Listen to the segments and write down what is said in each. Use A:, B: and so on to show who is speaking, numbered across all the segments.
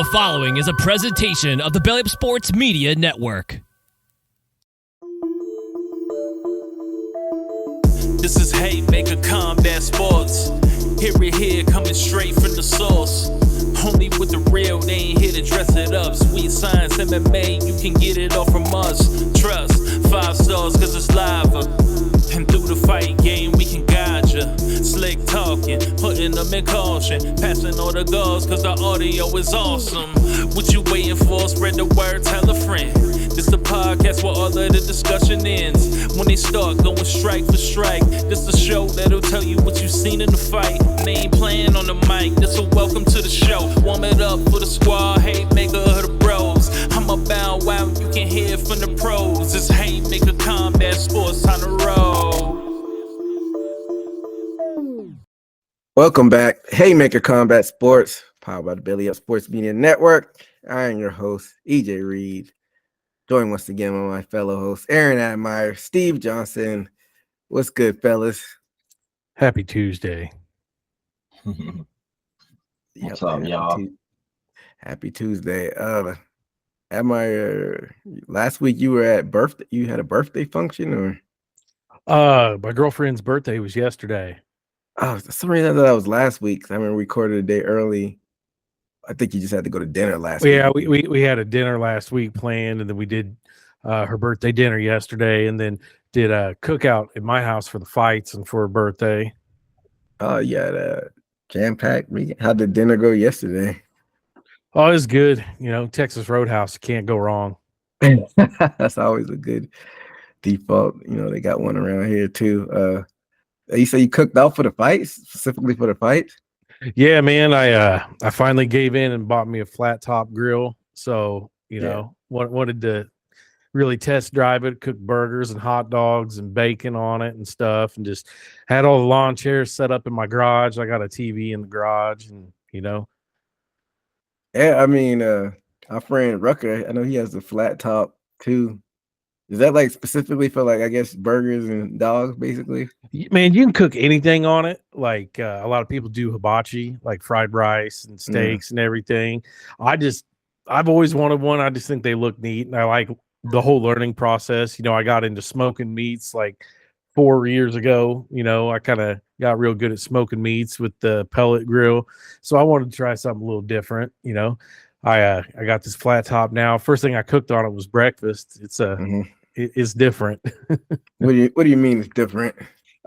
A: The following is a presentation of the Belly Up Sports Media Network.
B: This is Haymaker, Combat Sports. Hear it here, coming straight from the source. Only with the real, they ain't here to dress it up. Sweet science, MMA, you can get it all from us. Trust, 5 stars cause it's live. And through the fight game, we can guide ya. Slick talking, putting them in caution. Passing all the goals cause the audio is awesome. What you waiting for? Spread the word, tell a friend. This the podcast where all of the discussion ends. When they start going strike for strike, this the show that'll tell you what you seen in the fight. They ain't playing on the mic, this a welcome to the show. Warm it up for the squad, Haymaker of the bros. I'm a bow wow, you can hear from the pros. It's Haymaker, Combat Sports, time to roll.
C: Welcome back, Haymaker Combat Sports, powered by the Belly Up Sports Media Network. I am your host, EJ Reed. Joined once again with my fellow hosts, Aaron Admire, Steve Johnson. What's good, fellas?
D: Happy Tuesday.
E: What's up, y'all?
C: Happy Tuesday. Admire, last week you were at birthday. You had a birthday function, or?
D: My girlfriend's birthday was yesterday.
C: Oh, for some reason I thought that was last week. I remember we recorded a day early. I think you just had to go to dinner last week.
D: Yeah, we had a dinner last week planned, and then we did her birthday dinner yesterday, and then did a cookout at my house for the fights and for her birthday.
C: Oh, yeah, jam-packed. How did dinner go yesterday?
D: Oh, it was good. You know, Texas Roadhouse, can't go wrong.
C: That's always a good default. You know, they got one around here too. You say you cooked out for the fights, specifically for the fights?
D: Yeah, man. I finally gave in and bought me a flat top grill. So, you know, wanted to really test drive it, cook burgers and hot dogs and bacon on it and stuff, and just had all the lawn chairs set up in my garage. I got a TV in the garage, and you know.
C: Yeah, I mean, our friend Rucker, I know he has a flat top too. Is that like specifically for, like, I guess burgers and dogs, basically?
D: Man, you can cook anything on it. Like a lot of people do hibachi, like fried rice and steaks and everything. I've always wanted one. I just think they look neat, and I like the whole learning process. You know, I got into smoking meats like 4 years ago. You know, I kind of got real good at smoking meats with the pellet grill. So I wanted to try something a little different. You know, I got this flat top now. First thing I cooked on it was breakfast. It's different.
C: What do you mean it's different?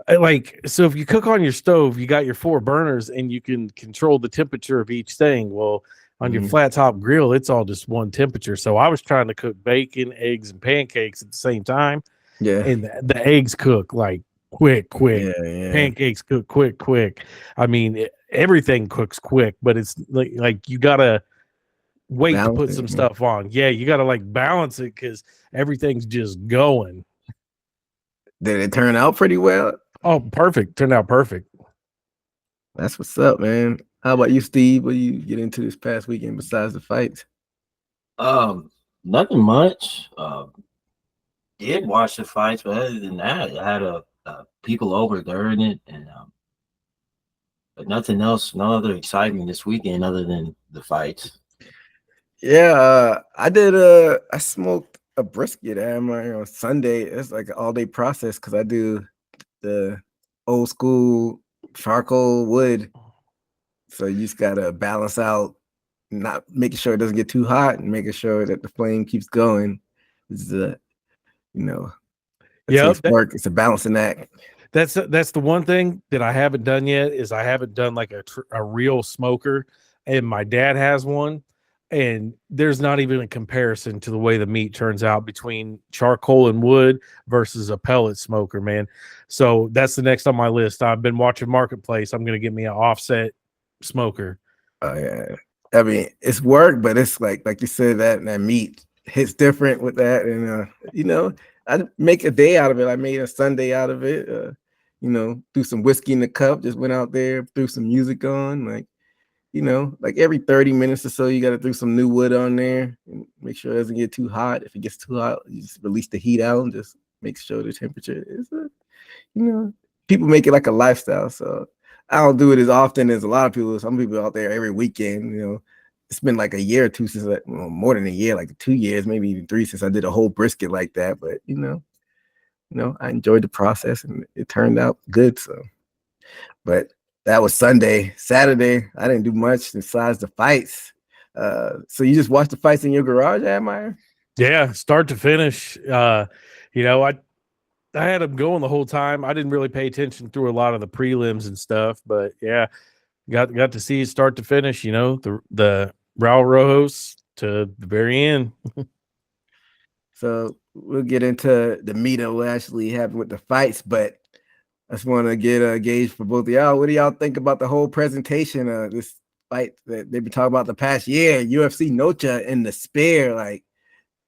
D: Like, so if you cook on your stove, you got your 4 burners and you can control the temperature of each thing. Well, on your flat top grill, it's all just one temperature. So I was trying to cook bacon, eggs, and pancakes at the same time. Yeah. And the eggs cook like quick. Yeah. Pancakes cook quick. I mean, everything cooks quick, but it's like you gotta wait to put some stuff on. Yeah, you gotta like balance it because everything's just going.
C: Did it turn out pretty well?
D: Oh, perfect. Turned out perfect.
C: That's what's up, man. How about you, Steve? What do you get into this past weekend besides the fights?
E: Nothing much. Did watch the fights, but other than that, I had people over during it, and but nothing else. No other excitement this weekend other than the fights.
C: Yeah, I did. I smoked a brisket on Sunday. It's like an all-day process because I do the old school charcoal wood. So you just gotta balance out, not making sure it doesn't get too hot and making sure that the flame keeps going. It's work. It's a balancing act.
D: That's the one thing that I haven't done yet is I haven't done like a real smoker, and my dad has one. And there's not even a comparison to the way the meat turns out between charcoal and wood versus a pellet smoker, man. So that's the next on my list. I've been watching Marketplace. I'm going to get me an offset smoker.
C: Oh, yeah. I mean, it's work, but it's like you said, that meat hits different with that. And, I make a day out of it. I made a Sunday out of it. Threw some whiskey in the cup, just went out there, threw some music on, like every 30 minutes or so, you got to throw some new wood on there and make sure it doesn't get too hot. If it gets too hot, you just release the heat out and just make sure the temperature is, people make it like a lifestyle. So I don't do it as often as a lot of people. Some people out there every weekend, it's been like a year or two since, more than a year, like 2 years, maybe even 3 since I did a whole brisket like that. But I enjoyed the process and it turned out good. So, but that was Sunday. Saturday, I didn't do much besides the fights. So you just watched the fights in your garage, Admire?
D: Yeah, start to finish. I had them going the whole time. I didn't really pay attention through a lot of the prelims and stuff, but yeah, got to see it start to finish. The Raul Rojos to the very end.
C: So we'll get into the meat of what actually happened with the fights, but I just want to get a gauge for both of y'all. What do y'all think about the whole presentation of this fight that they've been talking about the past year? UFC Noche and the Spear, like,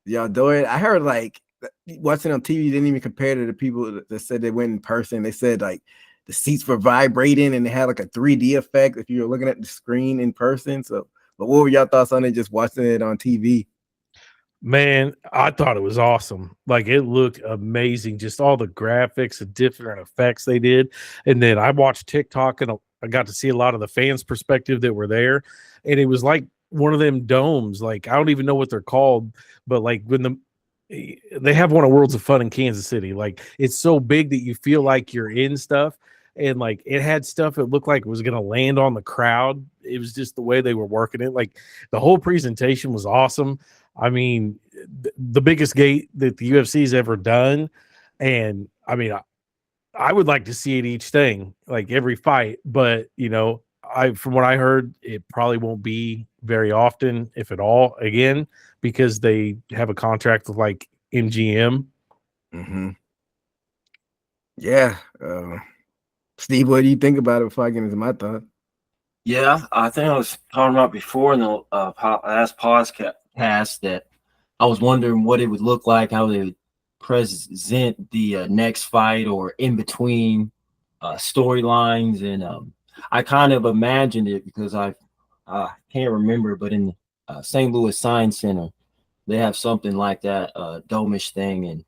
C: y'all do it? I heard like watching on TV didn't even compare to the people that said they went in person. They said like the seats were vibrating and they had like a 3D effect if you were looking at the screen in person. So, but what were y'all thoughts on it just watching it on TV?
D: Man, I thought it was awesome. Like, it looked amazing. Just all the graphics and different effects they did. And then I watched TikTok and I got to see a lot of the fans' perspective that were there. And it was like one of them domes. Like, I don't even know what they're called, but like when they have one of Worlds of Fun in Kansas City. Like, it's so big that you feel like you're in stuff. And like, it had stuff that looked like it was going to land on the crowd. It was just the way they were working it. Like, the whole presentation was awesome. I mean, the biggest gate that the UFC's ever done. And I mean, I would like to see it each thing, like every fight. But, from what I heard, it probably won't be very often, if at all, again, because they have a contract with like MGM.
C: Mm-hmm. Yeah. Steve, what do you think about it before I get into my thought?
E: Yeah, I think I was talking about before in the last podcast that I was wondering what it would look like, how they would present the next fight or in between storylines, and I kind of imagined it because I can't remember, but in St. Louis Science Center they have something like that domish thing, and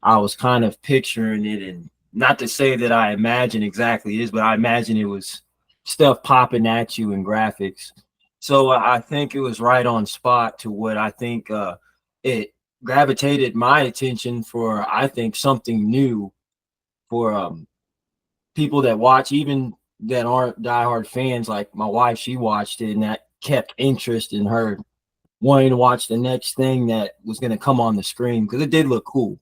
E: I was kind of picturing it, and not to say that I imagine exactly this, but I imagine it was stuff popping at you in graphics. So I think it was right on spot to what I think it gravitated my attention for. I think something new for people that watch, even that aren't diehard fans. Like my wife, she watched it, and that kept interest in her wanting to watch the next thing that was going to come on the screen because it did look cool.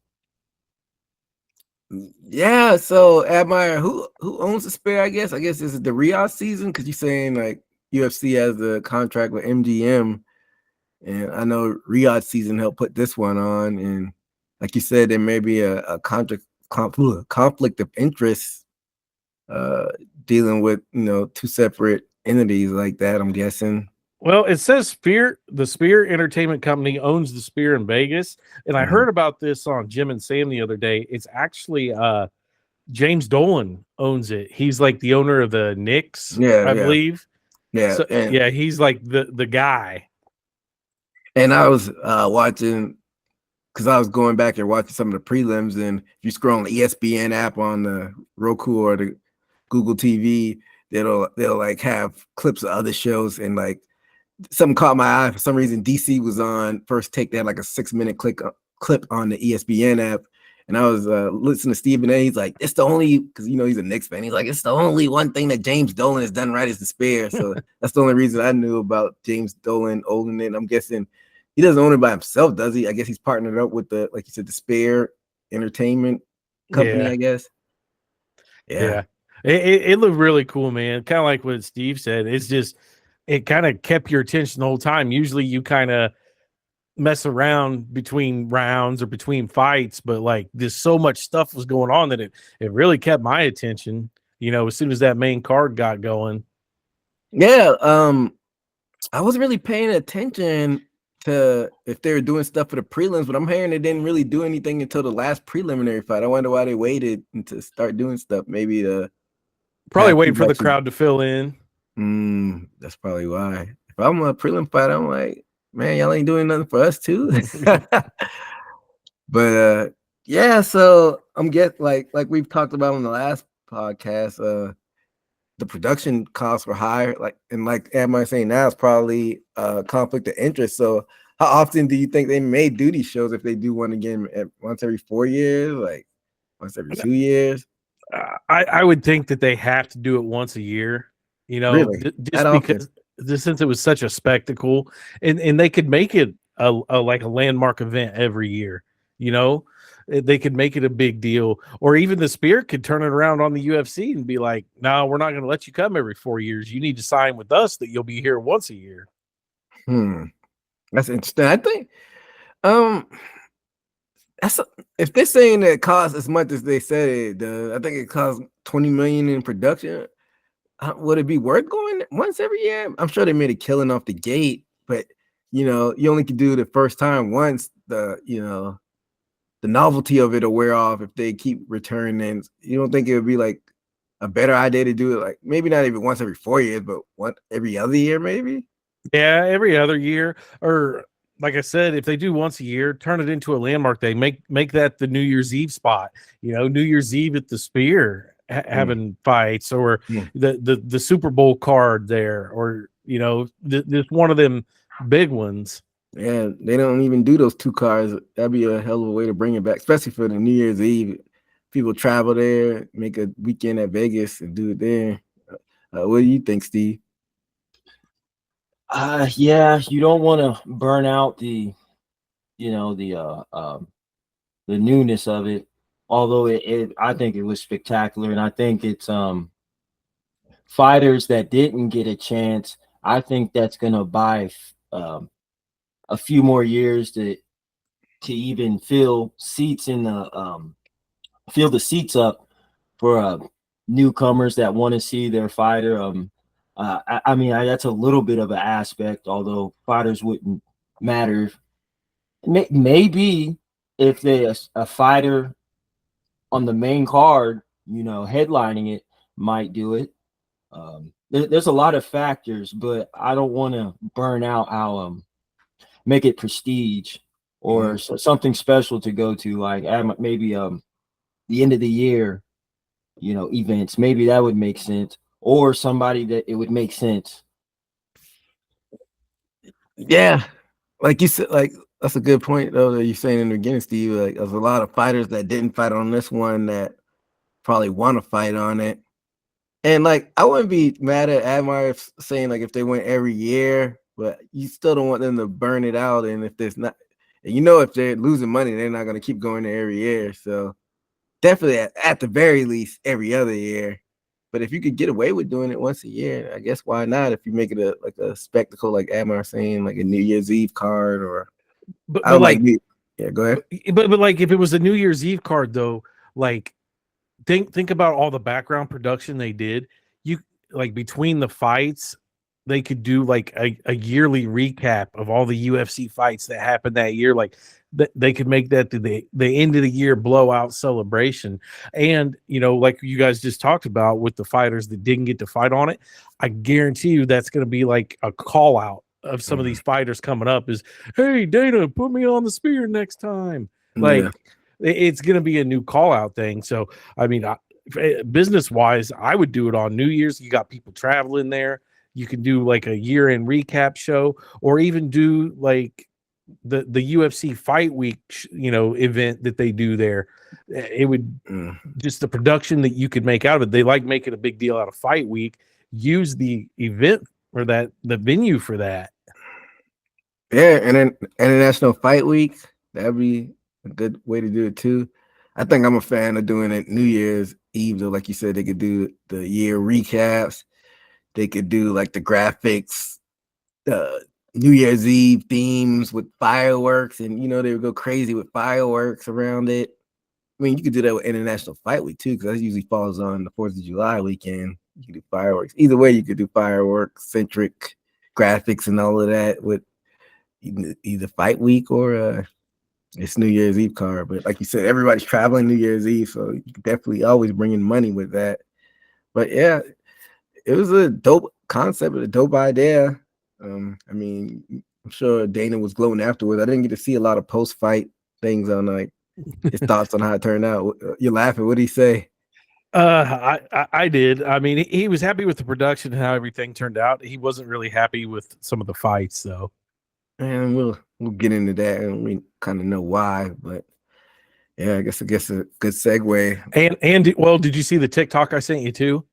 C: Yeah, so Admire, who owns the Spear? I guess this is the Riyadh season because you're saying like UFC has a contract with MGM, and I know Riyadh season helped put this one on, and like you said, there may be a conflict of interest dealing with two separate entities like that. I'm guessing.
D: Well, it says the Spear Entertainment Company owns the Spear in Vegas. And I heard about this on Jim and Sam the other day. It's actually James Dolan owns it. He's like the owner of the Knicks, I believe.
C: Yeah.
D: So, he's like the guy.
C: And I was watching because I was going back and watching some of the prelims, and if you scroll on the ESPN app on the Roku or the Google TV, they'll like have clips of other shows, and like something caught my eye for some reason. DC was on First Take. They had like a 6-minute clip on the ESPN app, and I was listening to Stephen A. He's like, it's the only, because he's a Knicks fan. He's like, it's the only one thing that James Dolan has done right is the Spear. So that's the only reason I knew about James Dolan owning it. I'm guessing he doesn't own it by himself, does he? I guess he's partnered up with the, like you said, the Spear Entertainment Company. I guess. Yeah.
D: It looked really cool, man. Kind of like what Steve said. It's just, it kind of kept your attention the whole time. Usually you kind of mess around between rounds or between fights, but like there's so much stuff was going on that it really kept my attention, as soon as that main card got going.
C: Yeah. I wasn't really paying attention to if they were doing stuff for the prelims, but I'm hearing they didn't really do anything until the last preliminary fight. I wonder why they waited to start doing stuff. Maybe
D: probably waiting for the crowd to fill in.
C: That's probably why. If I'm a prelim fight, I'm like, man, y'all ain't doing nothing for us too. But yeah, so I'm like we've talked about on the last podcast. the production costs were higher. Like, and like am I saying now, it's probably a conflict of interest. So how often do you think they may do these shows if they do one again once every 4 years, like once every 2 years?
D: I would think that they have to do it once a year,
C: Really? That
D: just
C: often?
D: because since it was such a spectacle, and they could make it a like a landmark event every year, they could make it a big deal, or even the Spirit could turn it around on the UFC and be like, no, we're not going to let you come every 4 years. You need to sign with us that you'll be here once a year.
C: That's interesting. I think if they're saying that it costs as much as they said it does, I think it costs 20 million in production. Would it be worth going once every year? I'm sure they made a killing off the gate, but you only can do the first time once. The novelty of it will wear off if they keep returning. You don't think it would be like a better idea to do it like maybe not even once every 4 years, but every other year, maybe?
D: Yeah, every other year, or like I said, if they do once a year, turn it into a landmark day. Make that the New Year's Eve spot. New Year's Eve at the Spear having fights, or the Super Bowl card there, or just one of them big ones.
C: Yeah, they don't even do those 2 cars. That'd be a hell of a way to bring it back, especially for the New Year's Eve. People travel there, make a weekend at Vegas, and do it there. What do you think, Steve?
E: Yeah, you don't want to burn out the newness of it. Although I think it was spectacular, and I think it's fighters that didn't get a chance. I think that's gonna buy a few more years to even fill seats in the fill the seats up for newcomers that want to see their fighter. I mean, that's a little bit of an aspect, although fighters wouldn't matter. Maybe if they a fighter on the main card, headlining it might do it. There's a lot of factors, but I don't want to burn out how make it prestige or something special to go to, like maybe the end of the year, events. Maybe that would make sense, or somebody that it would make sense.
C: Yeah, like you said, like that's a good point though that you're saying in the beginning, Steve. Like there's a lot of fighters that didn't fight on this one that probably want to fight on it. And like I wouldn't be mad at Admire saying like if they went every year, but you still don't want them to burn it out. And if there's not, if they're losing money, they're not going to keep going there every year. So definitely at the very least every other year. But if you could get away with doing it once a year, I guess why not? If you make it a spectacle, like Admire saying, like a New Year's Eve card, or
D: but
C: I like yeah, go ahead.
D: But like if it was a New Year's Eve card though, like think about all the background production they did. You like between the fights, they could do like a yearly recap of all the UFC fights that happened that year. Like they could make that the end of the year blowout celebration. And like you guys just talked about with the fighters that didn't get to fight on it, I guarantee you that's going to be like a call out of some of these fighters coming up is, hey Dana, put me on the Spear next time. Like it's going to be a new call out thing. So I mean, business wise, I would do it on New Year's. You got people traveling there. You can do like a year-end recap show, or even do like the UFC Fight Week, event that they do there. It would just the production that you could make out of it. They like making a big deal out of Fight Week. Use the event or the venue for that.
C: Yeah, and then International Fight Week, that'd be a good way to do it too. I think I'm a fan of doing it New Year's Eve, though. Like you said, they could do the year recaps. They could do like the graphics, New Year's Eve themes with fireworks, and they would go crazy with fireworks around it. I mean, you could do that with International Fight Week too, because that usually falls on the 4th of July weekend. You could do fireworks. Either way, you could do fireworks centric graphics and all of that with either Fight Week or it's New Year's Eve card. But like you said, everybody's traveling New Year's Eve, so you could definitely always bring in money with that. But yeah, it was a dope concept, a dope idea. I mean, I'm sure Dana was gloating afterwards. I didn't get to see a lot of post-fight things on like his thoughts on how it turned out. You're laughing. What did he say?
D: I did. I mean, he was happy with the production and how everything turned out. He wasn't really happy with some of the fights, though.
C: And we'll get into that, and we kind of know why. But yeah, I guess a good segue.
D: And well, did you see the TikTok I sent you too?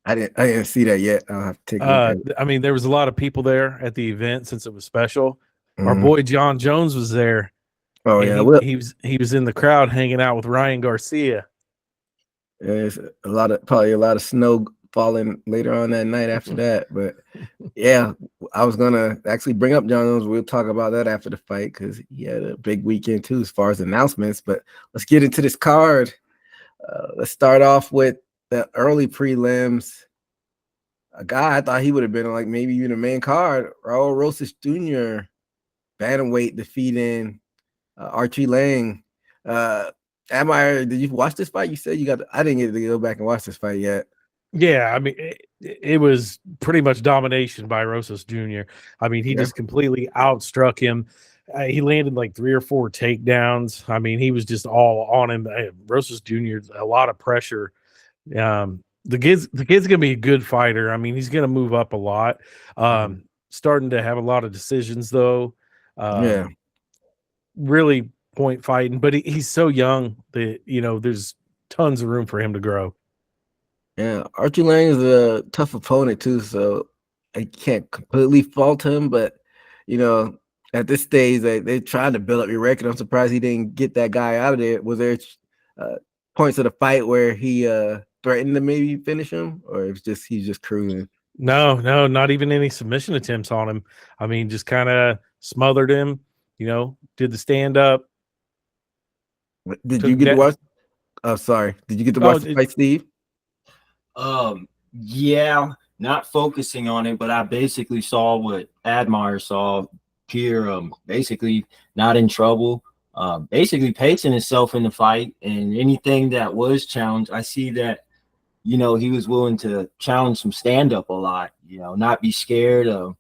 C: I didn't see that yet. I'll have to take a look at it.
D: I mean, there was a lot of people there at the event since it was special. Our
C: Mhm.
D: boy Jon Jones was there.
C: Oh
D: and
C: yeah,
D: he was in the crowd hanging out with Ryan Garcia.
C: there's probably a lot of snow falling later on that night after that. But yeah, I was gonna actually bring up Jon Jones. We'll talk about that after the fight because he had a big weekend too as far as announcements. But let's get into this card. Let's start off with the early prelims. A guy I thought he would have been like maybe even the main card. Raul Rosas Jr. bantamweight defeating Archie Lang. Did you watch this fight? You said you got. I didn't get to go back and watch this fight yet.
D: Yeah, I mean, it was pretty much domination by Rosas Jr. I mean, he just completely outstruck him. He landed like 3 or 4 takedowns. I mean, he was just all on him. Rosas Jr. a lot of pressure. The kid's gonna be a good fighter. I mean, he's gonna move up a lot. Starting to have a lot of decisions though. Really point fighting, but he's so young that there's tons of room for him to grow.
C: Yeah, Archie Lang is a tough opponent too, so I can't completely fault him. But at this stage, they tried to build up your record. I'm surprised he didn't get that guy out of there. Was there points of the fight where he threatened to maybe finish him, or it's just he's just cruising?
D: No, not even any submission attempts on him. I mean, just kind of smothered him. Did the stand up.
C: Did you get to watch? Oh, sorry. Did you get to watch the fight, Steve?
E: Yeah, not focusing on it, but I basically saw what Admire saw here. Basically not in trouble. Basically pacing himself in the fight, and anything that was challenged, I see that he was willing to challenge some stand-up a lot. Not be scared of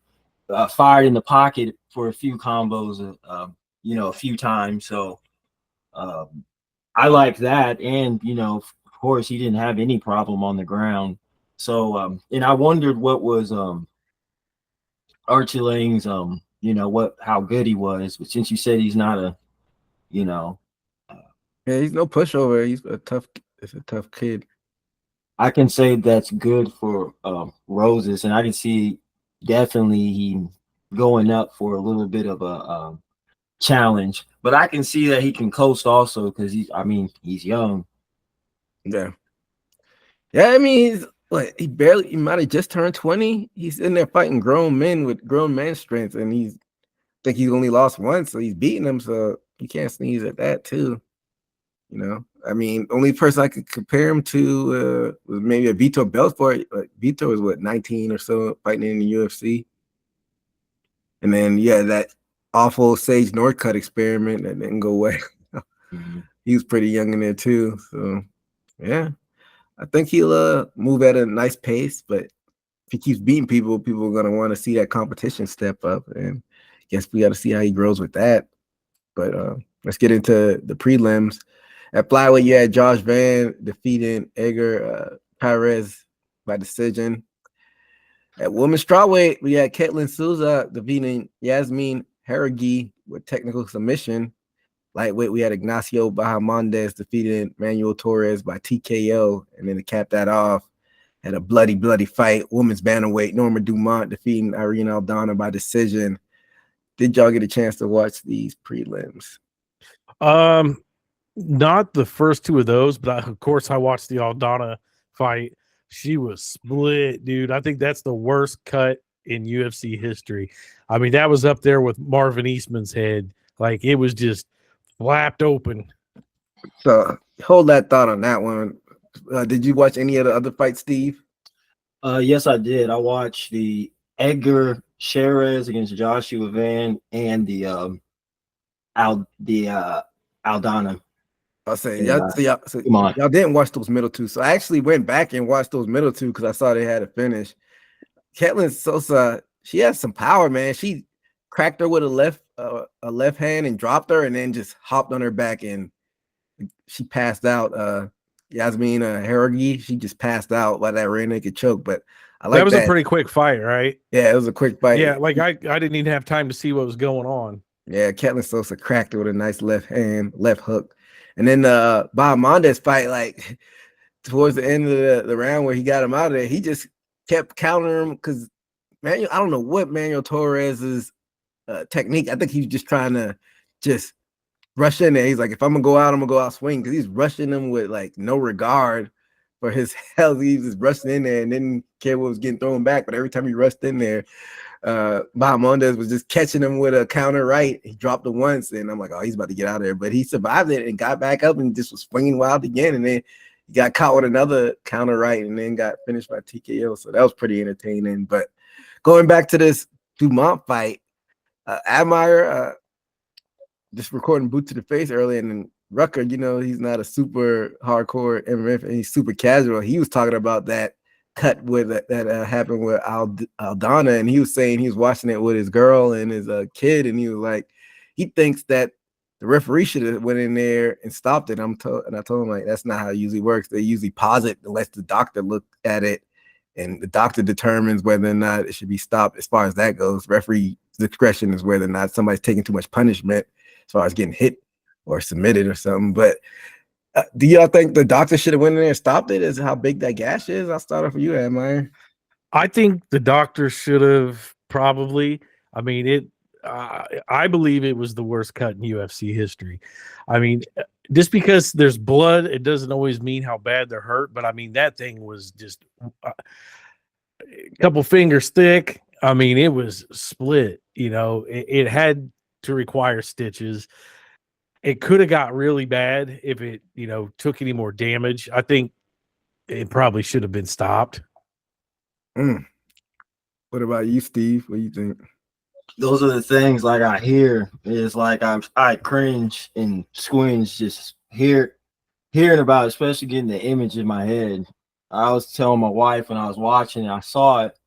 E: fired in the pocket for a few combos. A few times. So I like that, and of course he didn't have any problem on the ground. So and I wondered what was Archie Lang's how good he was, but since you said he's not a
C: yeah, he's no pushover. He's a tough kid.
E: I can say that's good for Roses, and I can see definitely he going up for a little bit of a challenge, but I can see that he can coast also because he's young.
C: Yeah. I mean, he might have just turned 20. He's in there fighting grown men with grown man strength, and I think he's only lost once, so he's beating them. So you can't sneeze at that too. I mean, only person I could compare him to was maybe a Vitor Belfort. But Vitor was 19 or so fighting in the UFC, and then that awful Sage Northcutt experiment that didn't go well. He was pretty young in there too. So yeah, I think he'll move at a nice pace, but if he keeps beating people are gonna want to see that competition step up, and I guess we got to see how he grows with that. But let's get into the prelims. At flyweight, you had Josh Van defeating Edgar Perez by decision. At women's strawweight, we had Ketlin Souza defeating Yasmin Haragi with technical submission. Lightweight, we had Ignacio Bahamondes defeating Manuel Torres by TKO. And then to cap that off, had a bloody fight. Women's bantamweight, Norma Dumont defeating Irene Aldana by decision. Did y'all get a chance to watch these prelims?
D: Not the first 2 of those, but of course I watched the Aldana fight. She was split, dude. I think that's the worst cut in UFC history. I mean, that was up there with Marvin Eastman's head. Like, it was just flapped open.
C: So hold that thought on that one. Did you watch any of the other fights, Steve?
E: Yes, I did. I watched the Edgar Cherez against Joshua Van and the Aldana.
C: I'll say y'all didn't watch those middle 2. So I actually went back and watched those middle 2 because I saw they had a finish. Ketlin Souza, she has some power, man. She cracked her with a left hand and dropped her, and then just hopped on her back and she passed out. Yasmin Haragi, she just passed out by that rear naked choke. But I
D: That
C: like
D: was
C: that.
D: a pretty quick fight, right?
C: Yeah, it was a quick fight.
D: Yeah, like I didn't even have time to see what was going on.
C: Yeah, Ketlin Sosa cracked it with a nice left hook. And then Bob Mondes fight, like towards the end of the round where he got him out of there, he just kept countering him because Manuel, I don't know what Manuel Torres's technique. I think he's just trying to just rush in there. He's like, if I'm gonna go out, I'm gonna go out swing, because he's rushing him with like no regard for his health. He was just rushing in there and didn't care what was getting thrown back. But every time he rushed in there, Bahamondes was just catching him with a counter right. He dropped it once, and I'm like, oh, he's about to get out of there. But he survived it and got back up and just was swinging wild again. And then he got caught with another counter right and then got finished by TKO. So that was pretty entertaining. But going back to this Dumont fight, Admire just recording boot to the face earlier, and then Rucker, you know, he's not a super hardcore MMA, and he's super casual. He was talking about that cut with that happened with Aldana, and he was saying he was watching it with his girl and his kid, and he was like, he thinks that the referee should have went in there and stopped it. And I told him, like, that's not how it usually works. They usually pause it and let the doctor look at it, and the doctor determines whether or not it should be stopped. As far as that goes, referee discretion is whether or not somebody's taking too much punishment as far as getting hit or submitted or something. But do y'all think the doctor should have went in there and stopped it? Is how big that gash is? I'll start off with you, Admire.
D: I think the doctor should have probably. I mean, I believe it was the worst cut in UFC history. I mean, just because there's blood, it doesn't always mean how bad they're hurt. But I mean, that thing was just a couple fingers thick. I mean, it was split. You know, it had to require stitches. It could have got really bad if it, you know, took any more damage. I think it probably should have been stopped.
C: What about you, Steve? What do you think?
E: Those are the things like I hear. It's like I cringe and squinch just hearing about it, especially getting the image in my head. I was telling my wife when I was watching it, I saw it.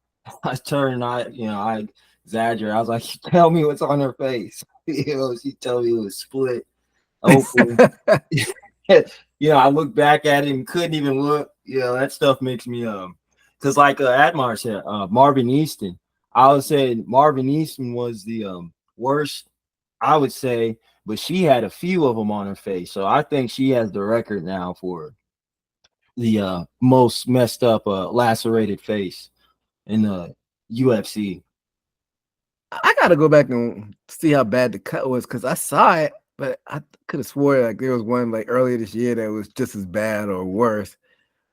E: I turned, I exaggerate. I was like, tell me what's on her face. You know, she told me it was split open. I looked back at it and couldn't even look. That stuff makes me because like Admar said, Marvin Easton. I would say Marvin Easton was the worst, I would say, but she had a few of them on her face. So I think she has the record now for the most messed up lacerated face in the UFC.
C: I gotta go back and see how bad the cut was, because I saw it, but I could have swore like there was one like earlier this year that was just as bad or worse.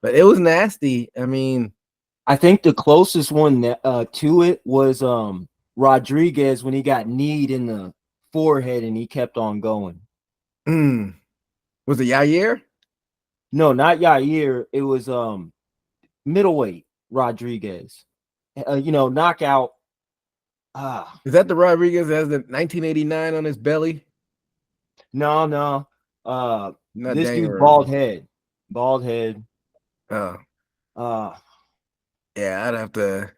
C: But it was nasty. I mean,
E: I think the closest one to it was Rodriguez when he got kneed in the forehead and he kept on going.
C: Was it Yair?
E: No, not Yair. It was middleweight Rodriguez. Knockout.
C: Is that the Rodriguez that has the 1989 on his belly?
E: No. This dude bald head.
C: Yeah, I'd have to.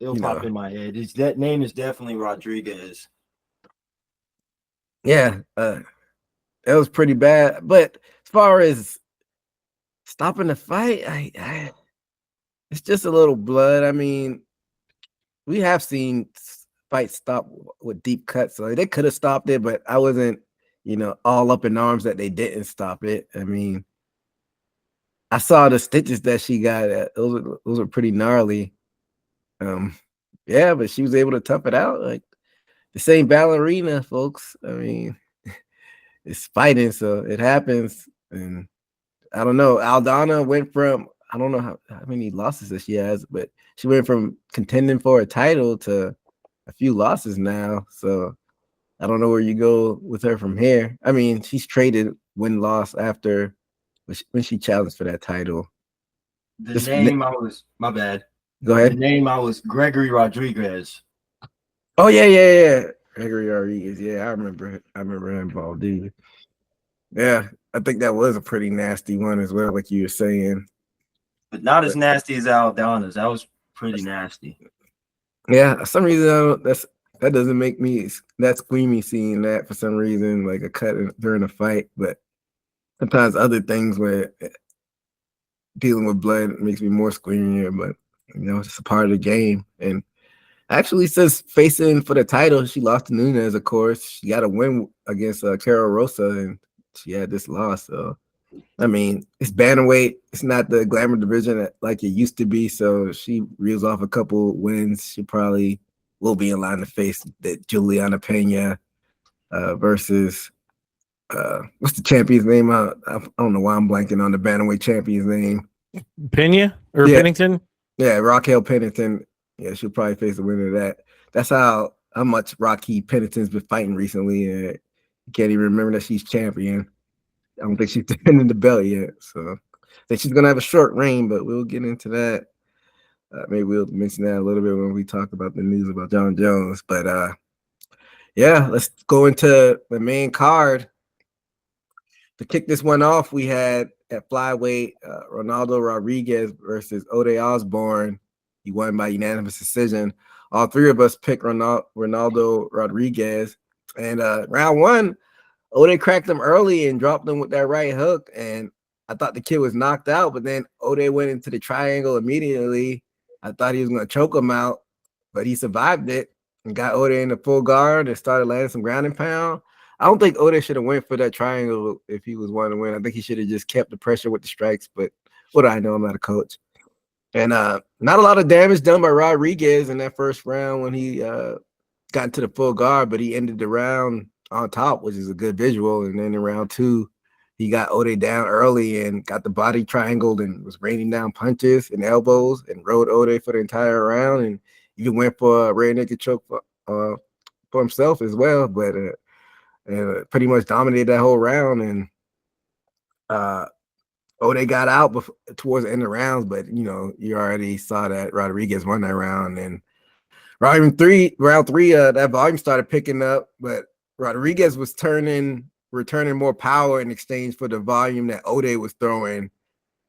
E: It'll pop in my head. That name is definitely Rodriguez.
C: Yeah, that was pretty bad. But as far as stopping the fight, it's just a little blood. I mean, we have seen fights stop with deep cuts, so they could have stopped it, but I wasn't, all up in arms that they didn't stop it. I mean, I saw the stitches that she got. Those are pretty gnarly. Yeah, but she was able to tough it out. Like, the same ballerina, folks. I mean, it's fighting, so it happens. And I don't know. Aldana went from, I don't know how many losses that she has, but she went from contending for a title to a few losses now. So I don't know where you go with her from here. I mean, she's traded win-loss after when she challenged for that title.
E: My bad.
C: Go ahead.
E: The name I was Gregory Rodriguez.
C: Oh yeah. Gregory Rodriguez. Yeah, I remember him involved, dude. Yeah, I think that was a pretty nasty one as well, like you were saying.
E: But not as nasty as Aldana's. That was pretty nasty.
C: Yeah, for some reason that doesn't make me that squeamy seeing that for some reason, like a cut during a fight. But sometimes other things where dealing with blood makes me more squeamier, but it's a part of the game. And actually, since facing for the title, she lost to Nunes, of course. She got a win against Carol Rosa, and she had this loss. So, I mean, it's bantamweight. It's not the glamour division like it used to be. So she reels off a couple wins. She probably will be in line to face that Juliana Pena versus what's the champion's name? I don't know why I'm blanking on the bantamweight champion's name.
D: Pena or Pennington?
C: Yeah, Raquel Pennington. Yeah, she'll probably face the winner of that. That's how much Rocky Pennington's been fighting recently. Can't even remember that she's champion. I don't think she's defending the belt yet. So I think she's gonna have a short reign, but we'll get into that. Maybe we'll mention that a little bit when we talk about the news about Jon Jones. But yeah, let's go into the main card. To kick this one off, we had at flyweight Ronaldo Rodriguez versus Ode Osborne. He won by unanimous decision. All three of us picked Ronaldo Rodriguez. And round one, Ode cracked him early and dropped him with that right hook. And I thought the kid was knocked out, but then Ode went into the triangle immediately. I thought he was going to choke him out, but he survived it and got Ode in the full guard and started landing some ground and pound. I don't think Ode should have went for that triangle if he was wanting to win. I think he should have just kept the pressure with the strikes, but what do I know? I'm not a coach. And not a lot of damage done by Rodriguez in that first round when he got into the full guard, but he ended the round on top, which is a good visual. And then in round two, he got Ode down early and got the body triangled and was raining down punches and elbows and rode Ode for the entire round and even went for a rear naked choke for himself as well. But and pretty much dominated that whole round. And Ode got out towards the end of the rounds, but you already saw that Rodriguez won that round. And round three, that volume started picking up, but Rodriguez was returning more power in exchange for the volume that Ode was throwing.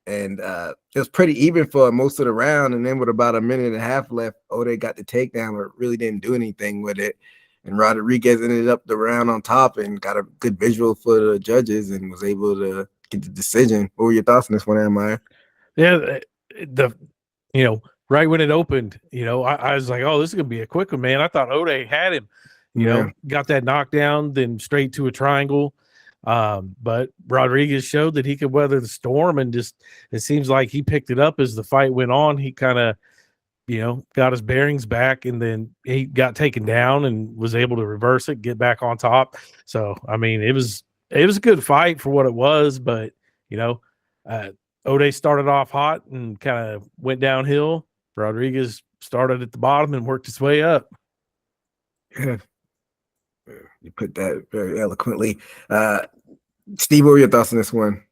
C: And it was pretty even for most of the round. And then with about a minute and a half left, Ode got the takedown, but really didn't do anything with it. And Rodriguez ended up the round on top and got a good visual for the judges and was able to get the decision. What were your thoughts on this one, Amaya?
D: Yeah, right when it opened, I was like, oh, this is gonna be a quick one, man. I thought Ode had him, got that knockdown, then straight to a triangle. But Rodriguez showed that he could weather the storm, and just it seems like he picked it up as the fight went on. He kind of got his bearings back, and then he got taken down and was able to reverse it, get back on top. So, I mean, it was a good fight for what it was, but Ode started off hot and kind of went downhill. Rodriguez started at the bottom and worked his way up.
C: Yeah. You put that very eloquently. Steve, what were your thoughts on this one?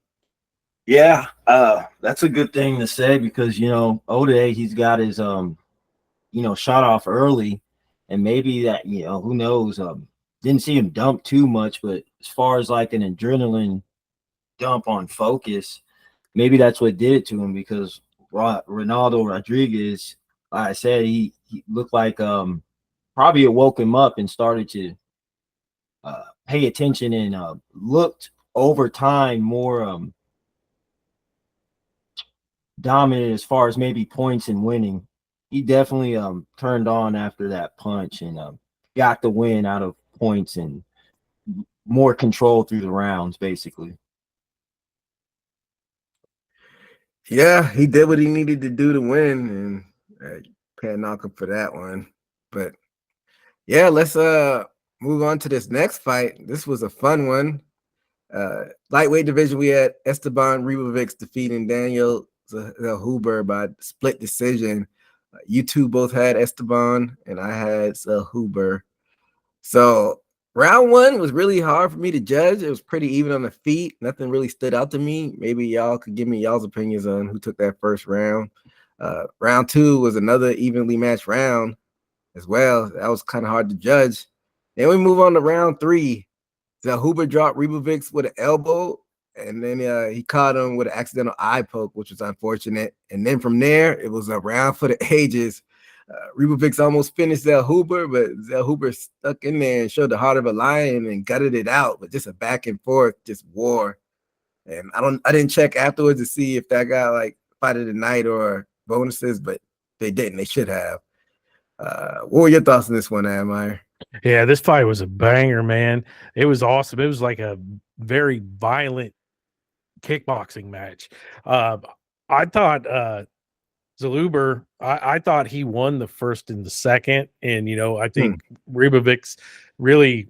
E: Yeah, that's a good thing to say because Ode, he's got his shot off early, and maybe that who knows, didn't see him dump too much, but as far as like an adrenaline dump on focus, maybe that's what did it to him because Ronaldo Rodriguez, like I said, he looked like probably it woke him up and started to pay attention and looked over time more dominant as far as maybe points and winning. He definitely turned on after that punch and got the win out of points and more control through the rounds, basically.
C: Yeah, he did what he needed to do to win, and can't knock him for that one. But yeah, let's move on to this next fight. This was a fun one. Lightweight division, we had Esteban Ribovics defeating Daniel Huber by split decision. You two both had Esteban, and I had Huber. So round one was really hard for me to judge. It was pretty even on the feet. Nothing really stood out to me. Maybe y'all could give me y'all's opinions on who took that first round. Round two was another evenly matched round as well. That was kind of hard to judge. Then we move on to round three. Huber dropped Ribovics with an elbow, and then he caught him with an accidental eye poke, which was unfortunate. And then from there, it was a round for the ages. Ribovics almost finished Huber, but Huber stuck in there and showed the heart of a lion and gutted it out. But just a back and forth, just war. And I didn't check afterwards to see if that guy fight of the night or bonuses, but they didn't. They should have. What were your thoughts on this one, Admire?
D: Yeah, this fight was a banger, man. It was awesome. It was like a very violent kickboxing match. I thought Zaluber, I thought he won the first and the second, and I think Ribovics really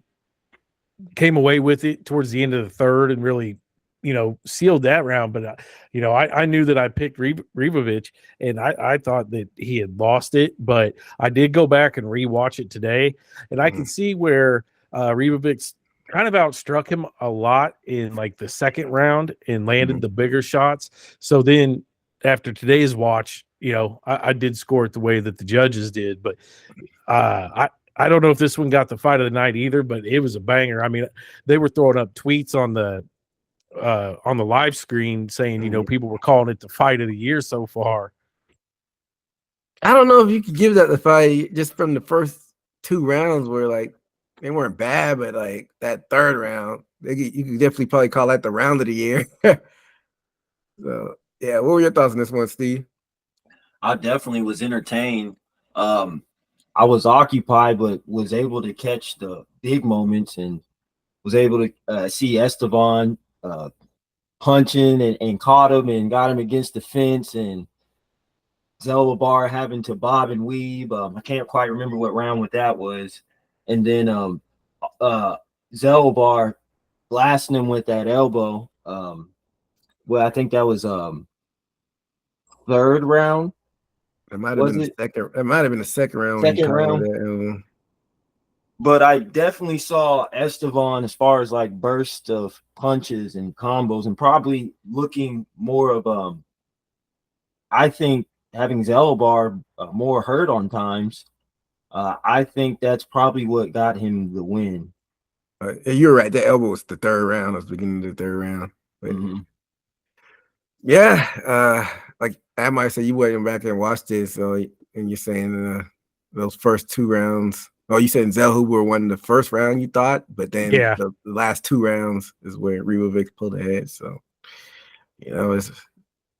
D: came away with it towards the end of the third and really sealed that round. But I knew that I picked Ribovic, and I thought that he had lost it, but I did go back and rewatch it today, and I can see where Ribovic kind of outstruck him a lot in like the second round and landed the bigger shots. So then after today's watch, I did score it the way that the judges did, but I don't know if this one got the fight of the night either, but it was a banger. I mean, they were throwing up tweets on the live screen saying, people were calling it the fight of the year so far.
C: I don't know if you could give that the fight just from the first 2 rounds where like they weren't bad, but like that third round, you could definitely probably call that the round of the year. So yeah, what were your thoughts on this one, Steve?
E: I definitely was entertained. I was occupied, but was able to catch the big moments and was able to see Esteban punching and caught him and got him against the fence, and Zelabar having to bob and weave. I can't quite remember what round what that was. And then Zelabar blasting him with that elbow. Well, I think that was third round.
C: It might have been the second. It might have been the second round.
E: Second round. But I definitely saw Esteban as far as like bursts of punches and combos, and probably looking more of I think having Zelabar more hurt on times. I think that's probably what got him the win.
C: You're right. The elbow was the third round. It was the beginning of the third round. But yeah, like I might say, you went back and watched this, and you're saying those first 2 rounds. Oh, you said Zellhuber won the first round, you thought, but then the last 2 rounds is where Ribovic pulled ahead. So, it's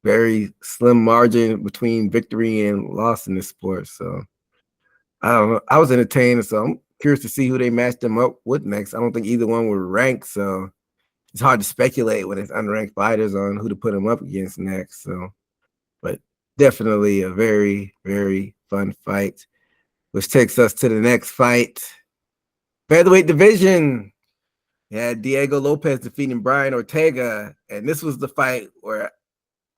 C: very slim margin between victory and loss in this sport. So, I don't know. I was entertained, so I'm curious to see who they match them up with next. I don't think either one were ranked, so it's hard to speculate when it's unranked fighters on who to put them up against next. So, but definitely a very, very fun fight, which takes us to the next fight. Featherweight division. Yeah, Diego Lopez defeating Brian Ortega. And this was the fight where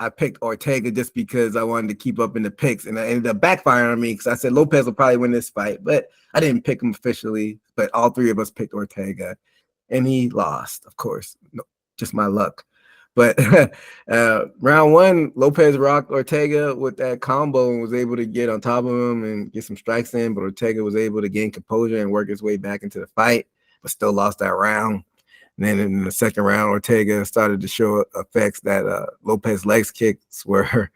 C: I picked Ortega just because I wanted to keep up in the picks. And I ended up backfiring on me because I said Lopez will probably win this fight. But I didn't pick him officially. But all 3 of us picked Ortega. And he lost, of course. No, just my luck. But round 1, Lopez rocked Ortega with that combo and was able to get on top of him and get some strikes in. But Ortega was able to gain composure and work his way back into the fight, but still lost that round. And then in the second round, Ortega started to show effects that Lopez legs kicks were,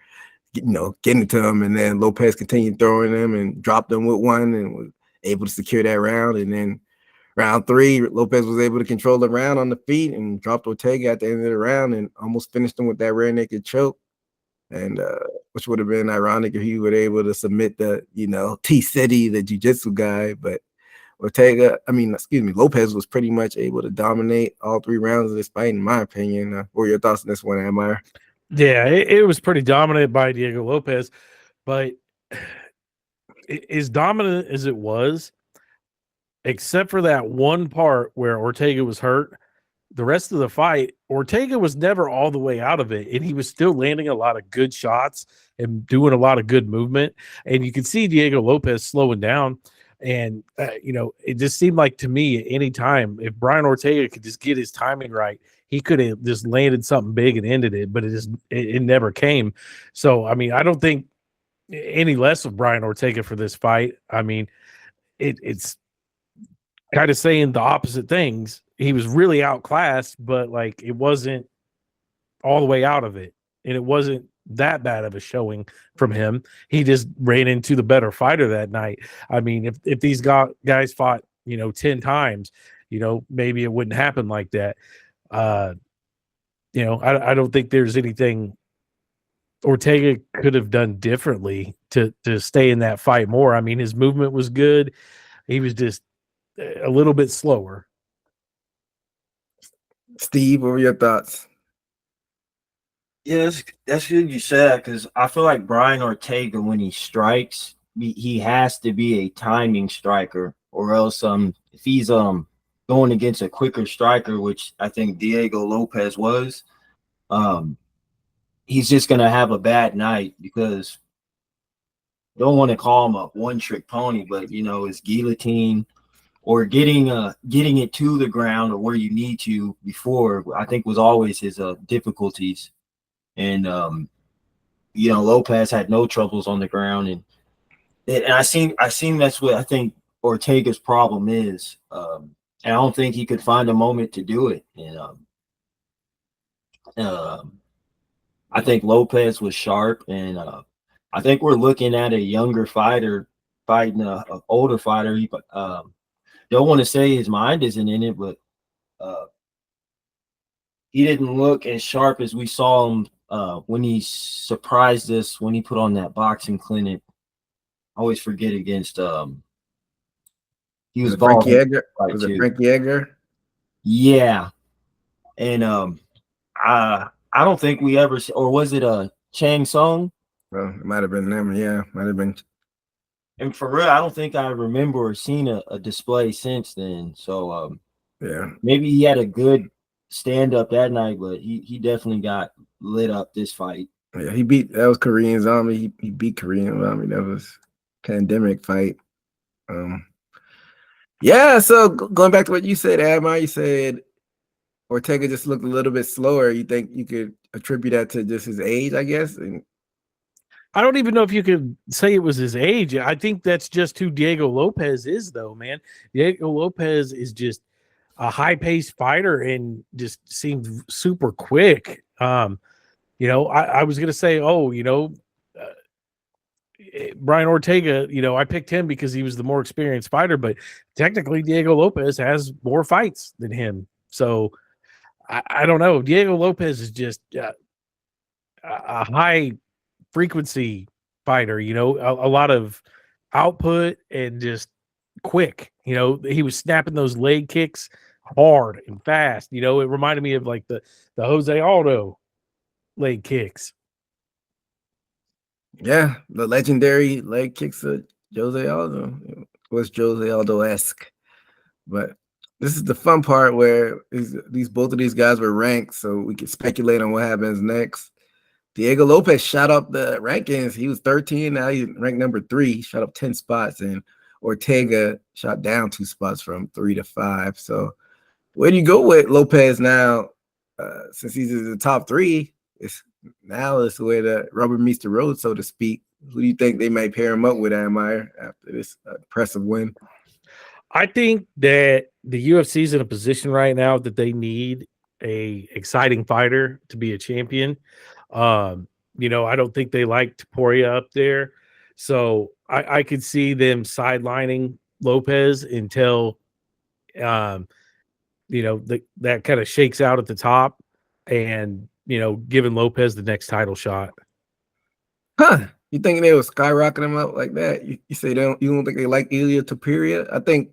C: getting to him. And then Lopez continued throwing them and dropped them with one and was able to secure that round. And then round 3, Lopez was able to control the round on the feet and dropped Ortega at the end of the round and almost finished him with that rear naked choke. And which would have been ironic if he were able to submit the, T-City, the jiu-jitsu guy. But Lopez was pretty much able to dominate all 3 rounds of this fight, in my opinion. What were your thoughts on this one, Admire?
D: Yeah, it was pretty dominant by Diego Lopez, but as dominant as it was, except for that one part where Ortega was hurt, the rest of the fight, Ortega was never all the way out of it, and he was still landing a lot of good shots and doing a lot of good movement. And you could see Diego Lopez slowing down. And, it just seemed like to me at any time, if Brian Ortega could just get his timing right, he could have just landed something big and ended it, but it never came. So, I mean, I don't think any less of Brian Ortega for this fight. I mean, it's kind of saying the opposite things. He was really outclassed, but like it wasn't all the way out of it. And it wasn't that bad of a showing from him. He just ran into the better fighter that night. I mean, if these guys fought, 10 times, maybe it wouldn't happen like that. I don't think there's anything Ortega could have done differently to stay in that fight more. I mean, his movement was good. He was just a little bit slower.
C: Steve, what were your thoughts?
E: Yeah, that's good you said, because I feel like Brian Ortega, when he strikes, he has to be a timing striker, or else if he's going against a quicker striker, which I think Diego Lopez was, he's just gonna have a bad night, because don't want to call him a one-trick pony, but his guillotine or getting it to the ground or where you need to before, I think was always his difficulties. And Lopez had no troubles on the ground, and I seen that's what I think Ortega's problem is. And I don't think he could find a moment to do it. And I think Lopez was sharp, and I think we're looking at a younger fighter fighting an older fighter. Don't want to say his mind isn't in it, but he didn't look as sharp as we saw him when he surprised us when he put on that boxing clinic. I always forget against he was
C: Frankie Edgar. Was it Frankie Edgar?
E: Yeah. And I don't think we ever, or was it Chang Song?
C: Well, it might have been them. Yeah, might have been.
E: And for real, I don't think I remember or seen a display since then. So
C: yeah,
E: maybe he had a good stand up that night, but he definitely got lit up this fight.
C: Yeah, that was Korean Zombie. He beat Korean Zombie. That was pandemic fight. Yeah, so going back to what you said, Admire, you said Ortega just looked a little bit slower. You think you could attribute that to just his age, I guess? And
D: I don't even know if you could say it was his age. I think that's just who Diego Lopez is, though, man. Diego Lopez is just a high-paced fighter and just seems super quick. I was going to say, Brian Ortega, I picked him because he was the more experienced fighter, but technically Diego Lopez has more fights than him. So I don't know. Diego Lopez is just a high frequency fighter, a lot of output and just quick. He was snapping those leg kicks hard and fast. It reminded me of like the Jose Aldo leg kicks.
C: Yeah, the legendary leg kicks of Jose Aldo was Jose Aldo-esque. But this is the fun part where both of these guys were ranked, so we can speculate on what happens next. Diego Lopez shot up the rankings. He was 13. Now he's ranked number 3. He shot up 10 spots, and Ortega shot down 2 spots from 3 to 5. So where do you go with Lopez now? Since he's in the top 3, it's where the rubber meets the road, so to speak. Who do you think they might pair him up with, Admire, after this impressive win?
D: I think that the UFC is in a position right now that they need a exciting fighter to be a champion. I don't think they like Topuria up there. So I could see them sidelining Lopez until, that kind of shakes out at the top and, giving Lopez the next title shot.
C: Huh. You think they will skyrocket him up like that? You say you don't think they like Ilya Topuria? I think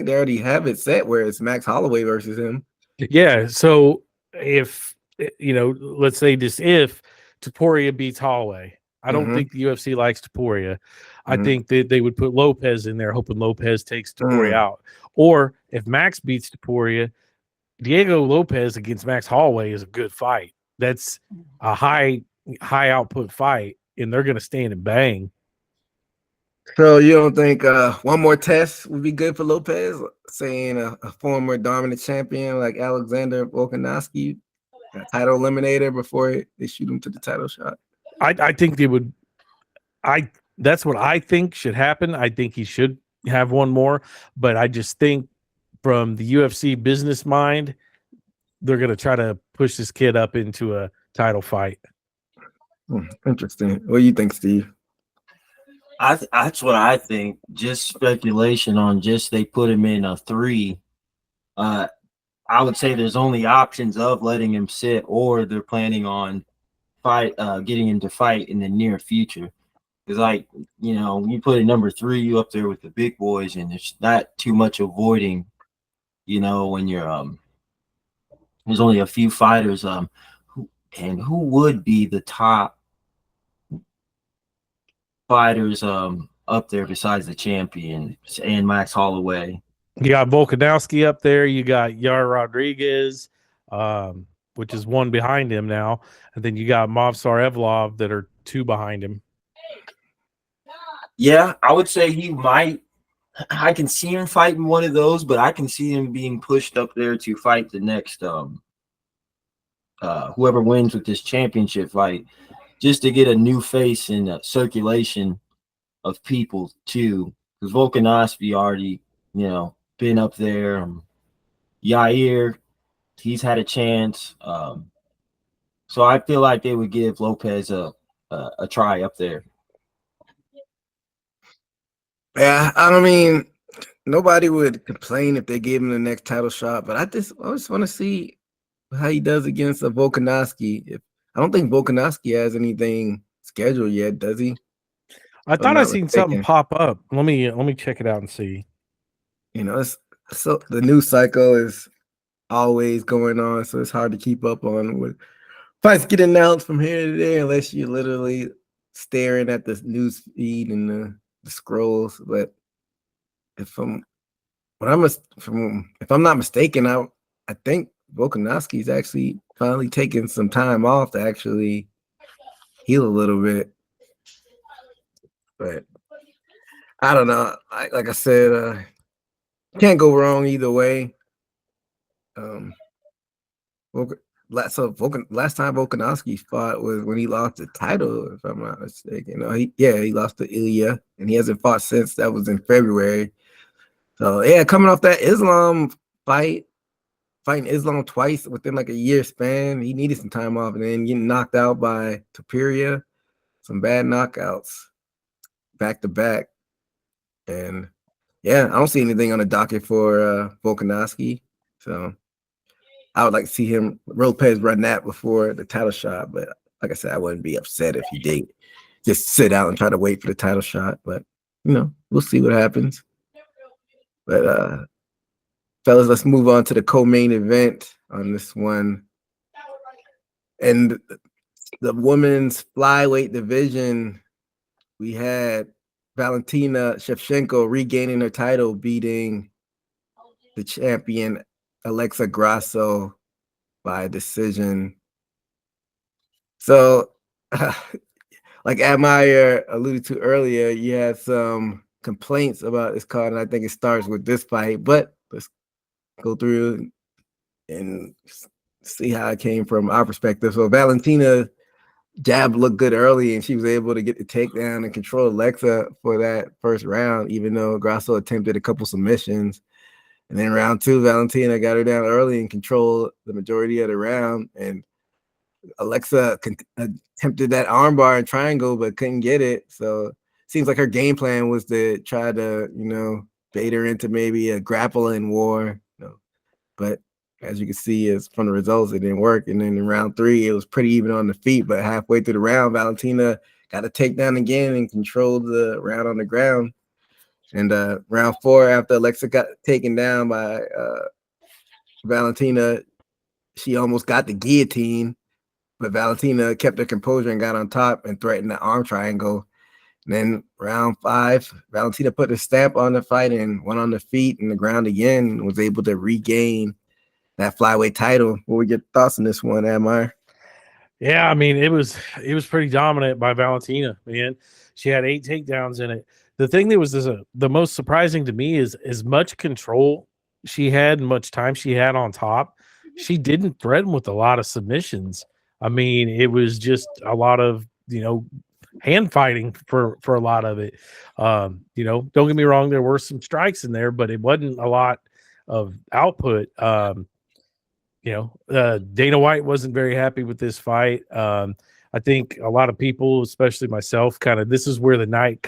C: they already have it set where it's Max Holloway versus him.
D: Yeah. So if let's say just if Topuria beats Holloway, I don't think the UFC likes Topuria. I think that they would put Lopez in there, hoping Lopez takes Topuria out. Or if Max beats Topuria, Diego Lopez against Max Holloway is a good fight. That's a high output fight, and they're going to stand and bang.
C: So you don't think one more test would be good for Lopez? Saying a former dominant champion like Alexander Volkanovski, a title eliminator before they shoot him to the title shot?
D: I think they would. That's what I think should happen. I think he should have one more, but I just think from the UFC business mind, they're going to try to push this kid up into a title fight.
C: Interesting. What do you think, Steve?
E: That's what I think. Just speculation on just they put him in a 3. I would say there's only options of letting him sit, or they're planning on getting into fight in the near future. It's like, you put a number 3, you up there with the big boys, and there's not too much avoiding, when you're there's only a few fighters. Who would be the top fighters up there besides the champion and Max Holloway?
D: You got Volkanovski up there. You got Yair Rodriguez, which is one behind him now. And then you got Movsar Evlov that are 2 behind him.
E: Yeah, I would say he might. I can see him fighting one of those, but I can see him being pushed up there to fight the next whoever wins with this championship fight, just to get a new face in the circulation of people too. Because Volkanovski already, been up there. Yair, he's had a chance. So I feel like they would give Lopez a try up there.
C: Yeah, I mean, nobody would complain if they gave him the next title shot, but I just want to see how he does against a Volkanovski. I don't think Volkanovski has anything scheduled yet, does he?
D: I thought I seen something pop up. Let me check it out and see.
C: So the news cycle is always going on, so it's hard to keep up on what fights get announced from here to there unless you're literally staring at the news feed and the scrolls. But if I'm not mistaken, I think Volkanovski's actually finally taking some time off to actually heal a little bit. But I don't know. Like I said, can't go wrong either way. Last time Volkanovski fought was when he lost the title, if I'm not mistaken. He lost to Ilya, and he hasn't fought since. That was in February. So yeah, coming off that Islam fight, fighting Islam twice within like a year span, he needed some time off, and then getting knocked out by Topuria, some bad knockouts back to back. And yeah, I don't see anything on the docket for Volkanovski. So I would like to see him, Lopez, run that before the title shot. But like I said, I wouldn't be upset if he did just sit out and try to wait for the title shot. But, we'll see what happens. But, fellas, let's move on to the co-main event on this one. And the women's flyweight division, we had Valentina Shevchenko regaining her title, beating the champion Alexa Grasso by decision. So, like Admire alluded to earlier, you had some complaints about this card, and I think it starts with this fight. But let's go through and see how it came from our perspective. So Valentina jab looked good early, and she was able to get the takedown and control Alexa for that first round, even though Grasso attempted a couple submissions. And then round 2, Valentina got her down early and controlled the majority of the round. And Alexa attempted that armbar and triangle, but couldn't get it. So it seems like her game plan was to try to, bait her into maybe a grappling war. But as you can see, from the results, it didn't work. And then in round 3, it was pretty even on the feet. But halfway through the round, Valentina got a takedown again and controlled the round on the ground. And round 4, after Alexa got taken down by Valentina, she almost got the guillotine, but Valentina kept her composure and got on top and threatened the arm triangle. And then round 5, Valentina put a stamp on the fight and went on the feet and the ground again and was able to regain that flyweight title. What were your thoughts on this one, Admire?
D: Yeah, I mean, it was pretty dominant by Valentina, man. She had 8 takedowns in it. The thing that was the most surprising to me is as much control she had and much time she had on top, she didn't threaten with a lot of submissions. I mean, it was just a lot of, hand fighting for a lot of it. Don't get me wrong, there were some strikes in there, but it wasn't a lot of output. Dana White wasn't very happy with this fight. I think a lot of people, especially myself, this is where the night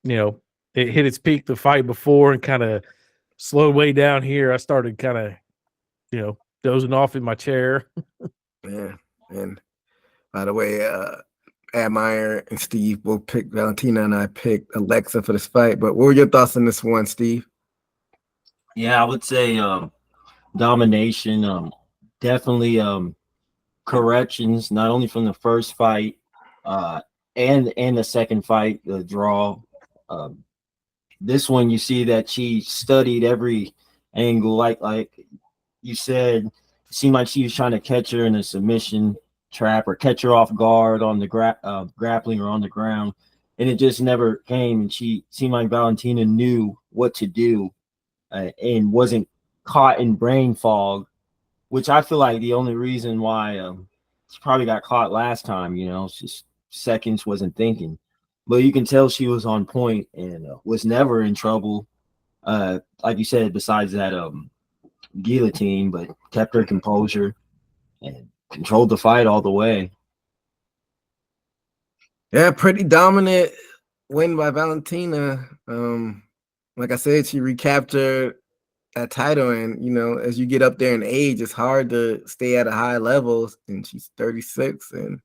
D: it hit its peak the fight before and kind of slowed way down here. I started kind of, dozing off in my chair.
C: Yeah. And By the way, Admire and Steve both picked Valentina, and I picked Alexa for this fight. But what were your thoughts on this one, Steve?
E: Yeah, I would say domination. Definitely corrections, not only from the first fight and the second fight, the draw. This one, you see that she studied every angle, like you said. It seemed like she was trying to catch her in a submission trap or catch her off guard on the grappling or on the ground, and it just never came. And she seemed like Valentina knew what to do and wasn't caught in brain fog, which I feel like the only reason why she probably got caught last time. It's just seconds, wasn't thinking. But you can tell she was on point and was never in trouble. Like you said, besides that guillotine, but kept her composure and controlled the fight all the way.
C: Yeah, pretty dominant win by Valentina. Like I said, she recaptured that title, and as you get up there in age, it's hard to stay at a high level. And she's 36 and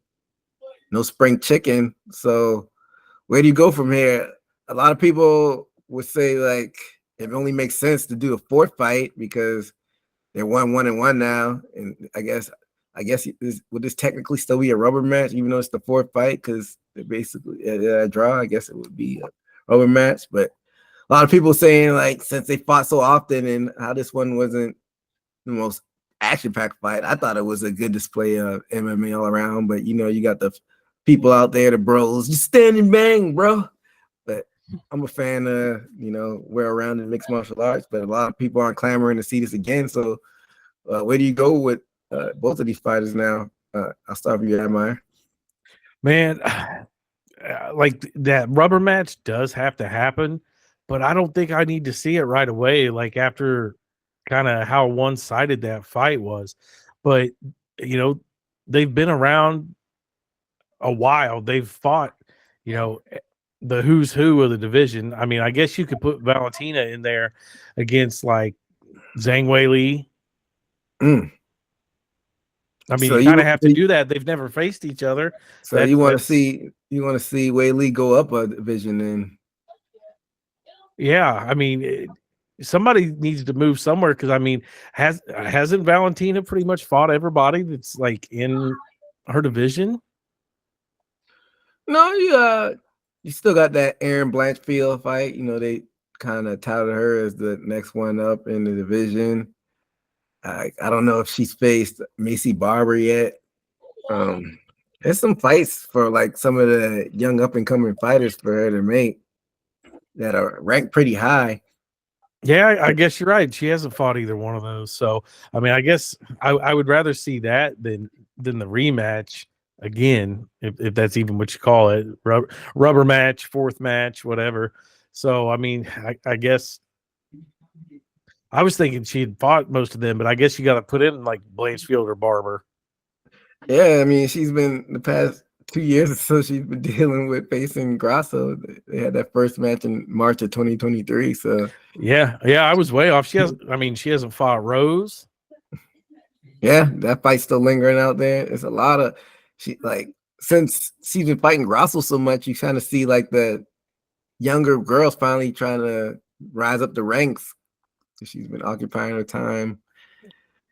C: no spring chicken. So where do you go from here? A lot of people would say like it only makes sense to do a fourth fight because they're 1-1-1 now, and I guess would this technically still be a rubber match even though it's the fourth fight because they're basically a draw? I guess it would be a rubber match, but a lot of people saying like since they fought so often and how this one wasn't the most action-packed fight, I thought it was a good display of MMA all around. But you got the people out there, the bros, just stand and bang, bro. But I'm a fan of we're around in mixed martial arts, but a lot of people aren't clamoring to see this again. So where do you go with both of these fighters now? I'll start with you, Admire.
D: Man, like that rubber match does have to happen, but I don't think I need to see it right away, like after kind of how one-sided that fight was. But they've been around a while. They've fought, the who's who of the division. I mean, I guess you could put Valentina in there against like Zhang Weili. I mean, so you kind of have to do that. They've never faced each other.
C: So you want to see Weili go up a division then?
D: Yeah, I mean, somebody needs to move somewhere because I mean, hasn't Valentina pretty much fought everybody that's like in her division?
C: No, you still got that Aaron Blanchfield fight. They kind of touted her as the next one up in the division. I don't know if she's faced Macy Barber yet. There's some fights for like some of the young up and coming fighters for her to make that are ranked pretty high.
D: Yeah, I guess you're right. She hasn't fought either one of those. So I mean, I guess I would rather see that than the rematch again, if that's even what you call it, rubber match, fourth match, whatever. So I mean, I guess I was thinking she had fought most of them, but I guess you got to put in like Blanchfield or Barber.
C: Yeah, I mean, she's been the past 2 years or so. She's been dealing with facing Grasso. They had that first match in March of 2023. So
D: yeah, I was way off. She hasn't fought Rose.
C: Yeah, that fight's still lingering out there. It's a lot of since she's been fighting Grasso so much, you kind of see like the younger girls finally trying to rise up the ranks. She's been occupying her time,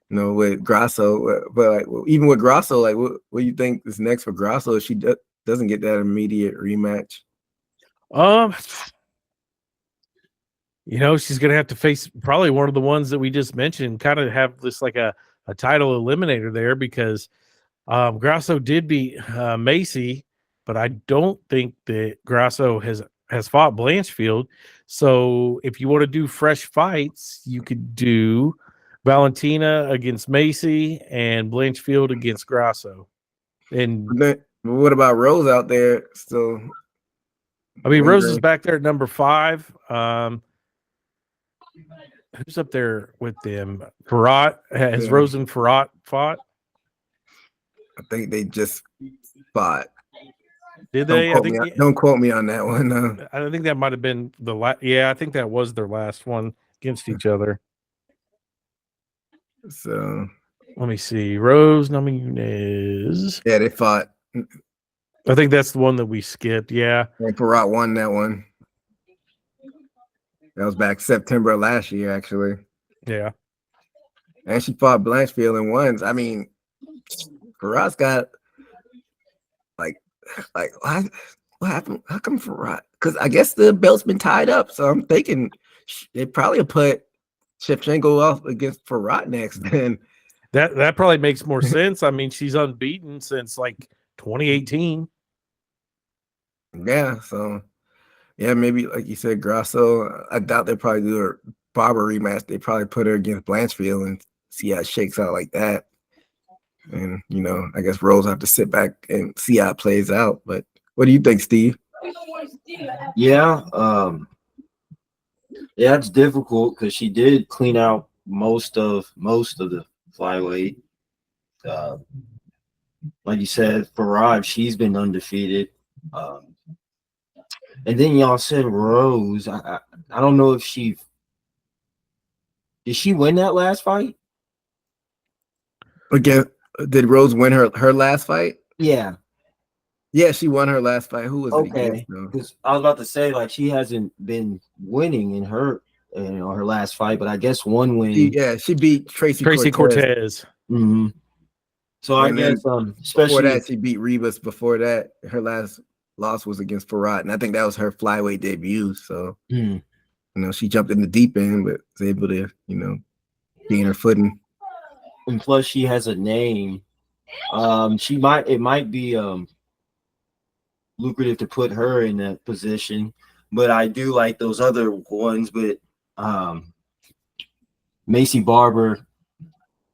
C: with Grasso. But like, even with Grasso, like, what do you think is next for Grasso if she doesn't get that immediate rematch?
D: She's gonna have to face probably one of the ones that we just mentioned. Kind of have this like a title eliminator there because Grasso did beat Macy, but I don't think that Grasso has fought Blanchfield. So if you want to do fresh fights, you could do Valentina against Macy and Blanchfield against Grasso. And
C: what about Rose out there still?
D: I mean, Rose is back there at number 5. Who's up there with them? Farhat. Has Rose and Farhat fought?
C: I think they just fought.
D: Did they?
C: Don't quote me on that one. No.
D: I think that might have been the last. Yeah, I think that was their last one against each other.
C: So
D: let me see. Rose Namajunas.
C: Yeah, they fought
D: I think that's the one that we skipped. Yeah.
C: And Farad won that one. That was back September of last year, actually.
D: Yeah.
C: And she fought Blanchfield and won. I mean, Farad's got like what happened? How come Farad? Because I guess the belt's been tied up. So I'm thinking they probably put Shevchenko off against Farad next. Then
D: that probably makes more sense. I mean, she's unbeaten since like 2018.
C: Yeah, so yeah, maybe like you said, Grasso. I doubt they'll probably do a Barber rematch. They probably put her against Blanchfield and see how it shakes out like that. And I guess Rose will have to sit back and see how it plays out. But what do you think, Steve?
E: Yeah, it's difficult because she did clean out most of the flyweight. Like you said, Farad, she's been undefeated. And then y'all said Rose. I don't know if did she win that last fight?
C: Again, did Rose win her last fight?
E: Yeah.
C: Yeah, she won her last fight. Who was it against?
E: Because I was about to say, like, she hasn't been winning in her last fight, but I guess one win.
C: She beat Tracy
D: Cortez.
E: Mm-hmm. So I guess especially
C: before that, she beat Ribas. Before that, her last loss was against Farad, and I think that was her flyweight debut. So she jumped in the deep end, but was able to gain her footing.
E: And plus, she has a name. It might be lucrative to put her in that position, but I do like those other ones. But Macy Barber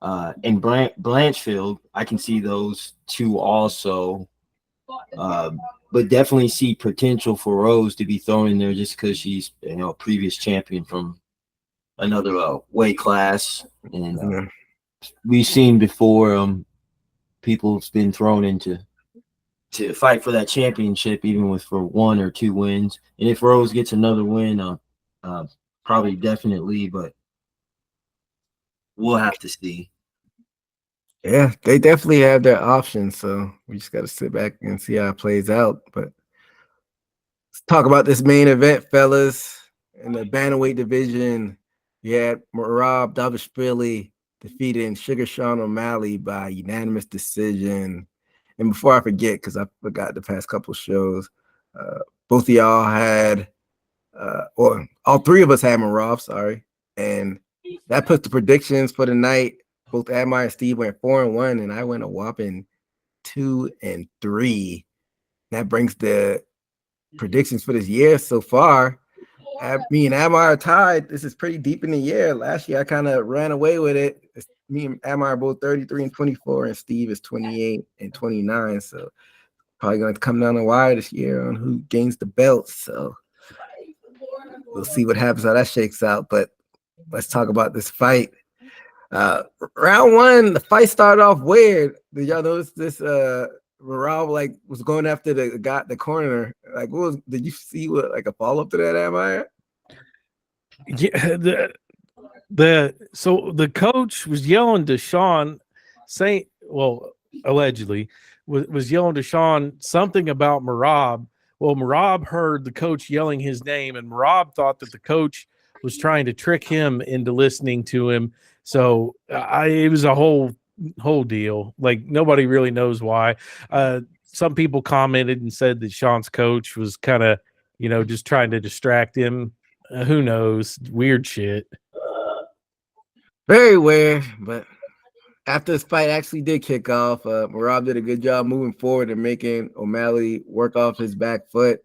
E: and Blanchfield, I can see those two also. But definitely see potential for Rose to be thrown in there just because she's a previous champion from another weight class, and we've seen before people's been thrown into to fight for that championship, even for 1 or 2 wins. And if Rose gets another win, probably definitely, but we'll have to see.
C: Yeah, they definitely have their options, so we just got to sit back and see how it plays out. But let's talk about this main event, fellas. In the bantamweight division, you had Merab Dvalishvili defeating Sugar Sean O'Malley by unanimous decision. And before I forget, because I forgot the past couple shows, both of y'all had, or all three of us had Merab, sorry. And that puts the predictions for the night. Both Admire and Steve went 4-1, and I went a whopping 2-3. That brings the predictions for this year so far. Me and Admire are tied. This is pretty deep in the year. Last year, I kind of ran away with it. Me and Admire are both 33-24, and Steve is 28-29. So probably going to come down the wire this year on who gains the belt. So we'll see what happens, how that shakes out. But let's talk about this fight. Round 1, the fight started off weird. Did y'all notice this? Merab was going after the corner. Did you see a follow up to that, Admire?
D: Yeah, so the coach was yelling to Sean, allegedly was yelling to Sean something about Merab. Well, Merab heard the coach yelling his name, and Merab thought that the coach was trying to trick him into listening to him. So it was a whole deal. Like, nobody really knows why. Some people commented and said that Sean's coach was kind of, just trying to distract him. Who knows? Weird shit.
C: Very weird. But after this fight actually did kick off, Merab did a good job moving forward and making O'Malley work off his back foot.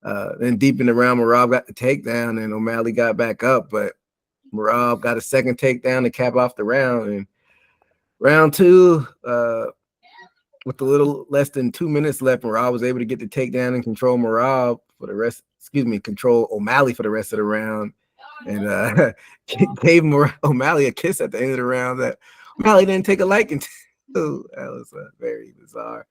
C: Then deep in the round, Merab got the takedown, and O'Malley got back up, but Merab got a second takedown to cap off the round. And round 2, with a little less than 2 minutes left, Merab was able to get the takedown and control control O'Malley for the rest of the round, and gave O'Malley a kiss at the end of the round that O'Malley didn't take a liking to. That was very bizarre.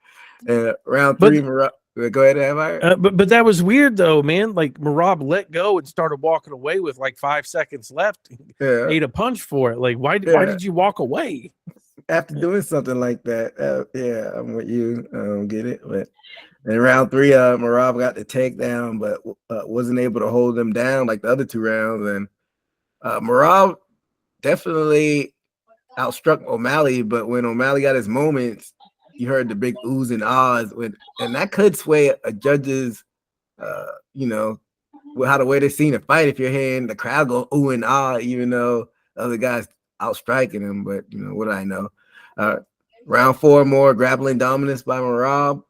C: Round 3, Merab. Go ahead, Admire.
D: But that was weird, though, man. Like, Merab let go and started walking away with 5 seconds left.
C: Yeah.
D: Ate a punch for it. Like, why did you walk away?
C: after doing something like that. Yeah, I'm with you. I don't get it. But in round 3, Marab got the takedown, but wasn't able to hold him down like the other 2 rounds. And Marab definitely outstruck O'Malley, but when O'Malley got his moments, you heard the big oohs and ahs, and that could sway a judge's, how the way they're seeing the fight. If you're hearing the crowd go ooh and ah, even though the other guy's outstriking him, but what do I know? Round 4, more grappling dominance by Marab.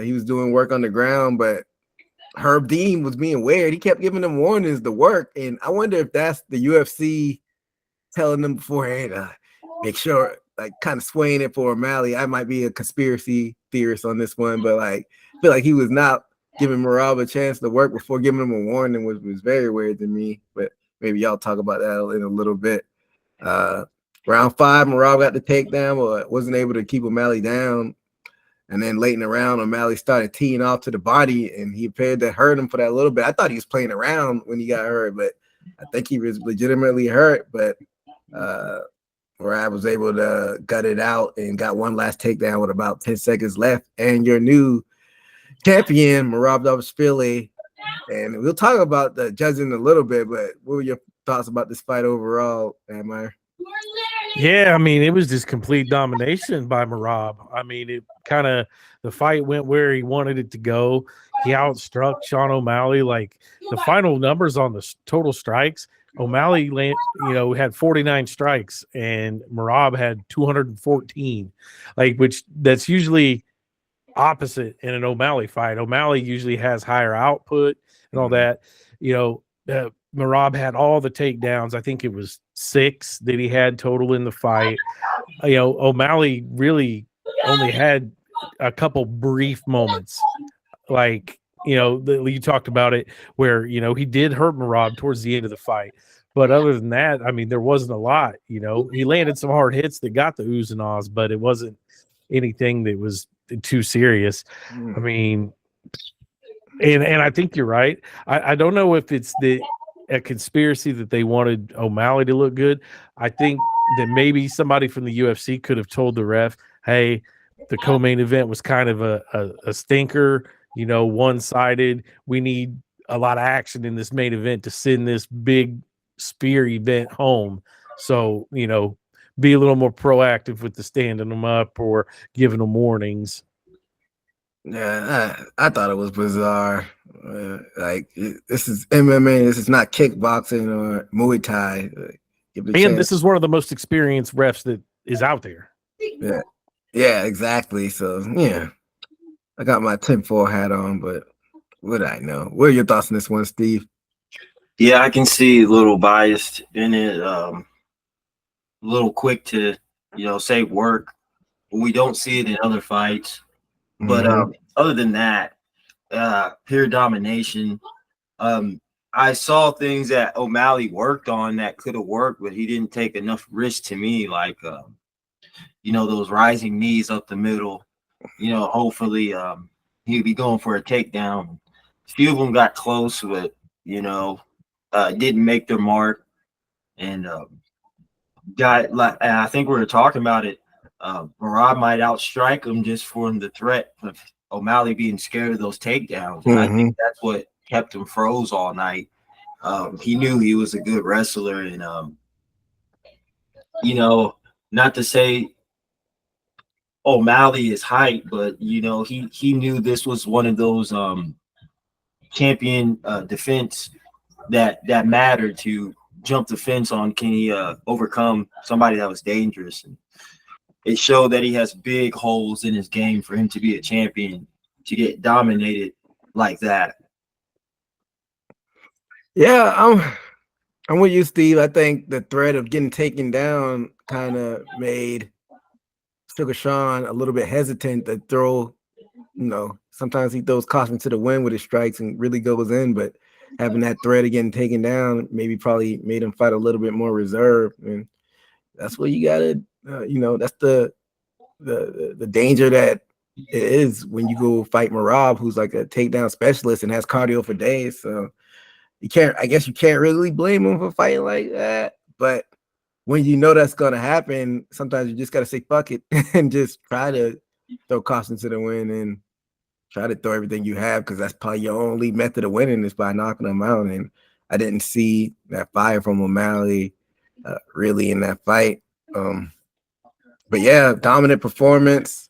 C: He was doing work on the ground, but Herb Dean was being weird. He kept giving them warnings to work, and I wonder if that's the UFC telling them beforehand, make sure, like, kind of swaying it for O'Malley. I might be a conspiracy theorist on this one, but like, I feel like he was not giving Marab a chance to work before giving him a warning, which was very weird to me. But maybe y'all talk about that in a little bit. Round 5, Marab got the takedown, but wasn't able to keep O'Malley down. And then late in the round, O'Malley started teeing off to the body, and he appeared to hurt him for that little bit. I thought he was playing around when he got hurt, but I think he was legitimately hurt. But where I was able to gut it out and got one last takedown with about 10 seconds left. And your new champion, Merab Dvalishvili. And we'll talk about the judging a little bit, but what were your thoughts about this fight overall, Amir?
D: Yeah, I mean, it was just complete domination by Merab. I mean, the fight went where he wanted it to go. He outstruck Sean O'Malley. Like, the final numbers on the total strikes, O'Malley had 49 strikes and Merab had 214. Like, that's usually opposite in an O'Malley fight. O'Malley usually has higher output and all that. Merab had all the takedowns. I think it was 6 that he had total in the fight. O'Malley really only had a couple brief moments. Like, you talked about it where, he did hurt Merab towards the end of the fight. But other than that, I mean, there wasn't a lot. He landed some hard hits that got the oohs and ahs, but it wasn't anything that was too serious. I mean, and I think you're right. I don't know if it's a conspiracy that they wanted O'Malley to look good. I think that maybe somebody from the UFC could have told the ref, hey, the co-main event was kind of a stinker, one-sided. We need a lot of action in this main event to send this big spear event home. So, be a little more proactive with the standing them up or giving them warnings.
C: Yeah, I thought it was bizarre. This is MMA. This is not kickboxing or Muay Thai.
D: And this is one of the most experienced refs that is out there.
C: Yeah, exactly. So, yeah, I got my tinfoil hat on, but what do I know? What are your thoughts on this one, Steve?
E: Yeah, I can see a little biased in it. A little quick to, say work. We don't see it in other fights. But other than that, pure domination. I saw things that O'Malley worked on that could have worked, but he didn't take enough risk to me, like those rising knees up the middle. Hopefully he'd be going for a takedown. A few of them got close, but didn't make their mark. And I think we were talking about it. Merab might outstrike him just for the threat of O'Malley being scared of those takedowns. And I think that's what kept him froze all night. He knew he was a good wrestler, and not to say O'Malley is hype, but he knew this was one of those champion defense that mattered to jump the fence on. Can he overcome somebody that was dangerous? And it showed that he has big holes in his game for him to be a champion, to get dominated like that.
C: Yeah, I'm with you, Steve. I think the threat of getting taken down kind of made Sugar Sean a little bit hesitant to throw. Sometimes he throws caution to the wind with his strikes and really goes in, but having that threat of getting taken down probably made him fight a little bit more reserved. And that's what you gotta. That's the danger that it is when you go fight Merab, who's like a takedown specialist and has cardio for days. So you can't really blame him for fighting like that. But when you know that's gonna happen, sometimes you just gotta say fuck it and just try to throw caution to the wind and try to throw everything you have, because that's probably your only method of winning is by knocking them out. And I didn't see that fire from O'Malley really in that fight. But yeah, dominant performance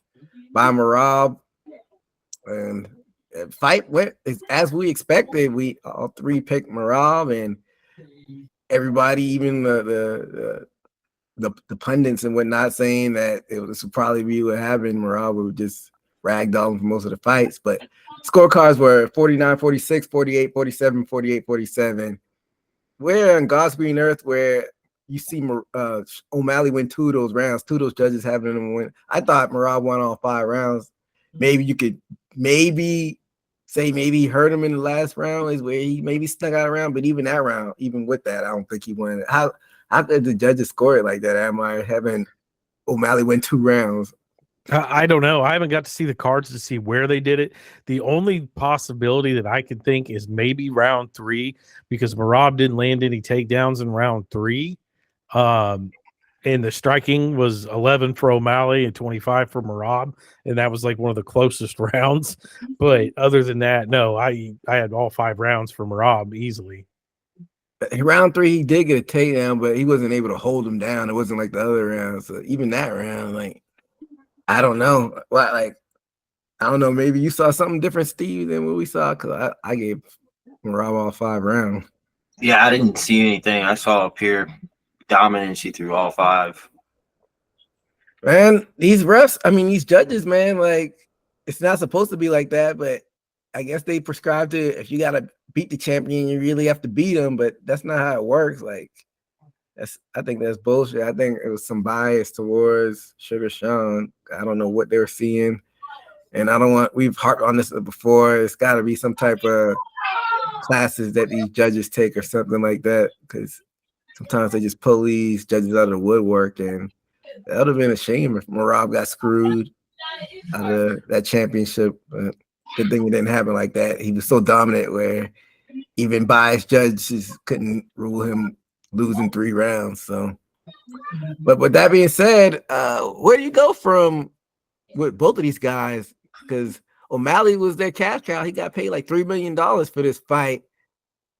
C: by Merab, and fight went as we expected. We all three picked Merab, and everybody, even the pundits and whatnot, saying that this would probably be what happened. Merab would just ragdoll for most of the fights, but scorecards were 49-46, 48-47, 48-47. We're on God's green earth where you see O'Malley win 2 of those rounds, 2 of those judges having him win. I thought Merab won all 5 rounds. Maybe you could say he hurt him in the last round is where he maybe snuck out a round, but even that round, even with that, I don't think he won. How could the judges score it like that? Am I having O'Malley win 2 rounds?
D: I don't know. I haven't got to see the cards to see where they did it. The only possibility that I could think is maybe round 3, because Merab didn't land any takedowns in round 3. And the striking was 11 for O'Malley and 25 for Merab, and that was like one of the closest rounds. But other than that, no, I had all 5 rounds for Merab easily.
C: Round 3, he did get a takedown, but he wasn't able to hold him down. It wasn't like the other rounds. So even that round, like, I don't know. I don't know. Maybe you saw something different, Steve, than what we saw, because I gave Merab all 5 rounds.
E: Yeah, I didn't see anything. I saw a pure dominance through all 5.
C: Man, these refs, I mean, these judges, man, like, it's not supposed to be like that, but I guess they prescribed it. If you got to beat the champion, you really have to beat them, but that's not how it works. Like, I think that's bullshit. I think it was some bias towards Sugar Sean. I don't know what they were seeing. And we've harped on this before. It's got to be some type of classes that these judges take or something like that, because sometimes they just pull these judges out of the woodwork, and that would have been a shame if Merab got screwed out of that championship. But good thing it didn't happen like that. He was so dominant where even biased judges couldn't rule him losing 3 rounds. So, but with that being said, where do you go from with both of these guys? Because O'Malley was their cash cow. He got paid like $3 million for this fight.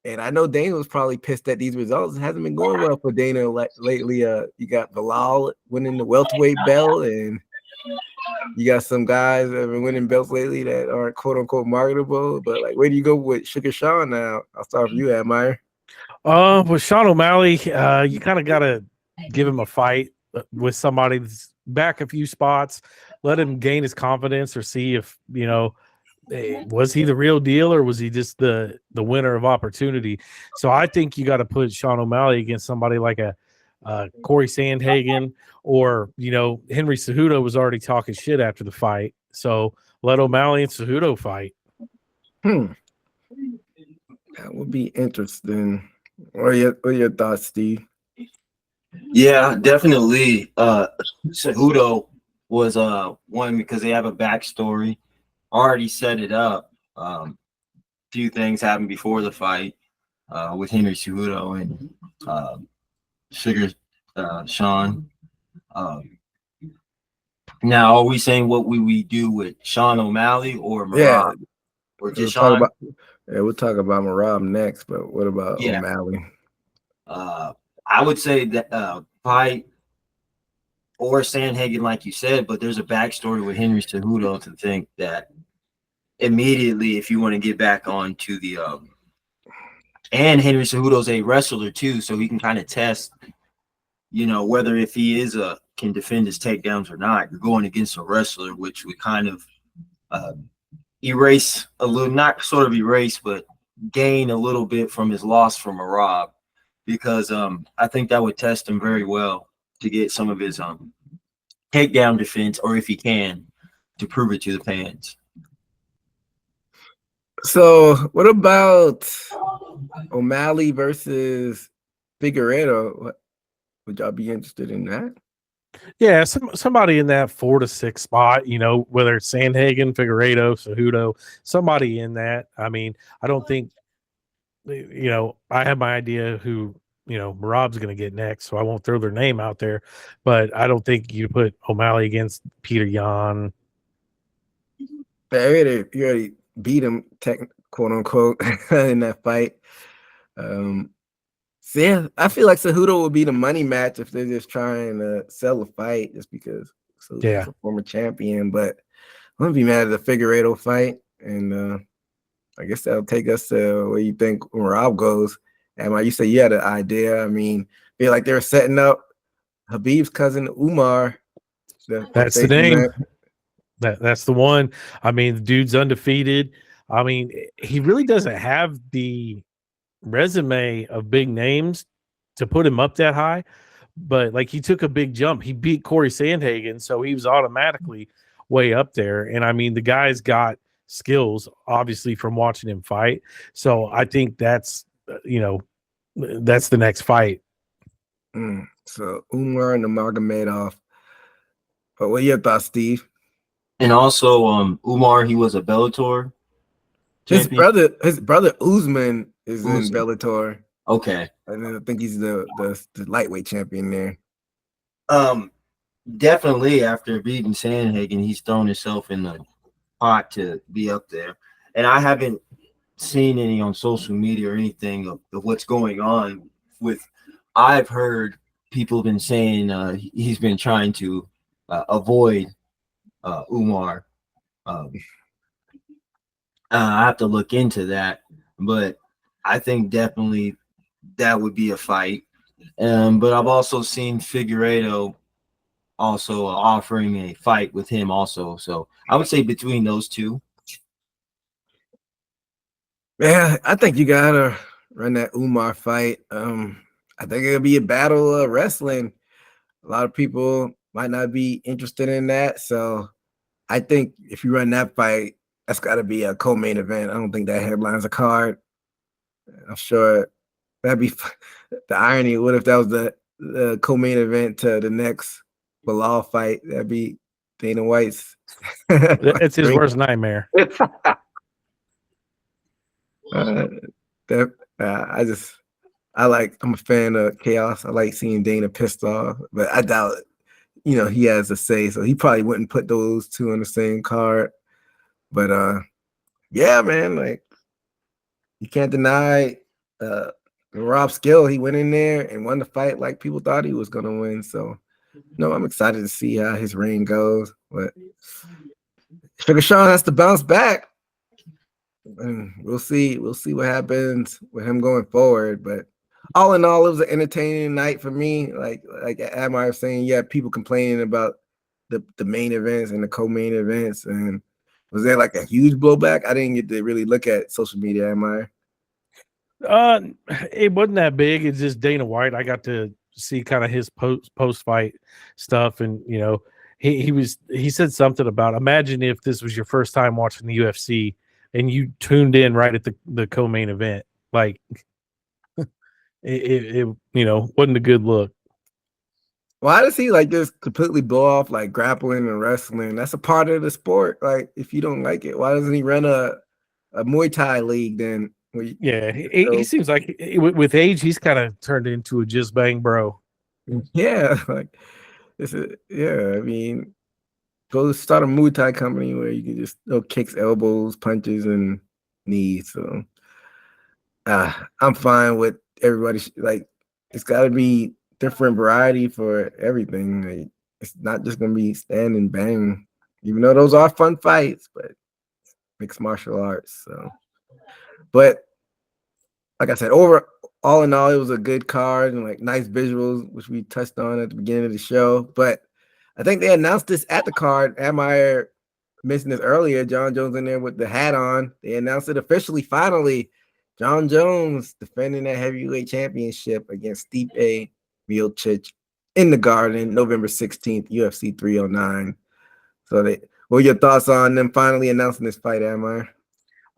C: And I know Dana was probably pissed at these results. It hasn't been going well for Dana lately. You got Bilal winning the welterweight belt, and you got some guys that have been winning belts lately that aren't quote unquote marketable. But like, where do you go with Sugar Sean now? I'll start with you, Admire.
D: With Sean O'Malley, you kind of got to give him a fight with somebody that's back a few spots, let him gain his confidence, or see if, was he the real deal, or was he just the winner of opportunity? So I think you got to put Sean O'Malley against somebody like a Corey Sandhagen, or Henry Cejudo was already talking shit after the fight. So let O'Malley and Cejudo fight.
C: That would be interesting. What are your thoughts, Steve?
E: Yeah, definitely. Cejudo was one, because they have a backstory. Already set it up. Few things happened before the fight with Henry Cejudo and Sugar Sean. Now, are we saying what we do with Sean O'Malley or Merab? Or just Sean?
C: We'll talk about Merab next, but what about O'Malley?
E: I would say that fight or Sandhagen, like you said, but there's a backstory with Henry Cejudo to think that immediately, if you want to get back onto the and Henry Cejudo's a wrestler too, so he can kind of test, whether if he can defend his takedowns or not. You're going against a wrestler, which would kind of erase a little, not sort of erase, but gain a little bit from his loss from Merab, because I think that would test him very well to get some of his takedown defense, or if he can, to prove it to the fans.
C: So what about O'Malley versus Figueiredo? Would y'all be interested in that?
D: Yeah, somebody in that 4 to 6 spot, whether it's Sandhagen, Figueiredo, Cejudo, somebody in that. I mean, I don't think, I have my idea who Rob's going to get next, so I won't throw their name out there. But I don't think you put O'Malley against Peter Yan.
C: You already beat him, quote unquote, in that fight. So yeah, I feel like Cejudo would be the money match if they're just trying to sell a fight, just because Cejudo's a former champion. But I'm gonna be mad at the Figueiredo fight, and I guess that'll take us to where you think Rob goes. And you say you had an idea. I mean, feel like they were setting up Habib's cousin Umar.
D: That's the name. That's the one. I mean, the dude's undefeated. I mean, he really doesn't have the resume of big names to put him up that high, but like he took a big jump. He beat Corey Sandhagen, so he was automatically way up there. And I mean, the guy's got skills, obviously, from watching him fight. So I think that's that's the next fight.
C: So Umar and Nurmagomedov. But what are your thoughts, Steve?
E: And also, Umar, he was a Bellator champion.
C: His brother Usman is in Bellator.
E: Okay.
C: And then I think he's the lightweight champion there.
E: Definitely after beating Sandhagen, he's thrown himself in the pot to be up there. And I haven't seen any on social media or anything of what's going on with. I've heard people have been saying he's been trying to avoid Umar. I have to look into that, but I think definitely that would be a fight. But I've also seen Figueiredo also offering a fight with him also. So I would say between those two.
C: Yeah, I think you gotta run that Umar fight. I think it'll be a battle of wrestling. A lot of people might not be interested in that. So I think if you run that fight, that's got to be a co-main event. I don't think that headlines a card. I'm sure that'd be the irony. What if that was the co-main event to the next Bilal fight? That'd be Dana White's.
D: It's his worst nightmare.
C: I'm a fan of chaos. I like seeing Dana pissed off, but I doubt he has a say, so he probably wouldn't put those two on the same card. But yeah, man, like you can't deny Rob Skill. He went in there and won the fight like people thought he was gonna win. So I'm excited to see how his reign goes. But Sugar Sean has to bounce back. And we'll see what happens with him going forward. But all in all, it was an entertaining night for me. Like Admire was saying, you had people complaining about the main events and the co-main events. And was there like a huge blowback? I didn't get to really look at social media, Admire.
D: It wasn't that big. It's just Dana White. I got to see kind of his post fight stuff, and he said something about, imagine if this was your first time watching the UFC and you tuned in right at the co-main event. Like it wasn't a good look.
C: Why does he like just completely blow off like grappling and wrestling? That's a part of the sport. Like if you don't like it, why doesn't he run a Muay Thai league then?
D: He seems like with age, he's kind of turned into a just bang bro.
C: Yeah, like I mean, go start a Muay Thai company where you can just kicks, elbows, punches, and knees. So I'm fine with everybody. Like it's got to be different variety for everything. Like, it's not just gonna be stand and bang, even though those are fun fights, but mixed martial arts. So, but like I said, all in all, it was a good card and like nice visuals, which we touched on at the beginning of the show. But I think they announced this at the card. Admire mentioned this earlier. Jon Jones in there with the hat on. They announced it officially, finally. Jon Jones defending that heavyweight championship against Stipe Miocic in the Garden, November 16th, UFC 309. So what were your thoughts on them finally announcing this fight, Admire?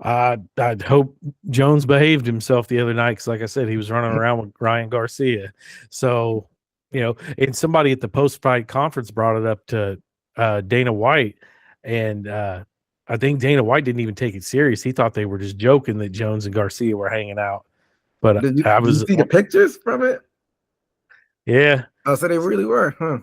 D: I'd hope Jones behaved himself the other night because, like I said, he was running around with Ryan Garcia. So, and somebody at the post-fight conference brought it up to Dana White, and I think Dana White didn't even take it serious. He thought they were just joking that Jones and Garcia were hanging out. But
C: Did
D: I
C: you
D: was,
C: see the pictures from it?
D: yeah,
C: Oh, so they really were, huh?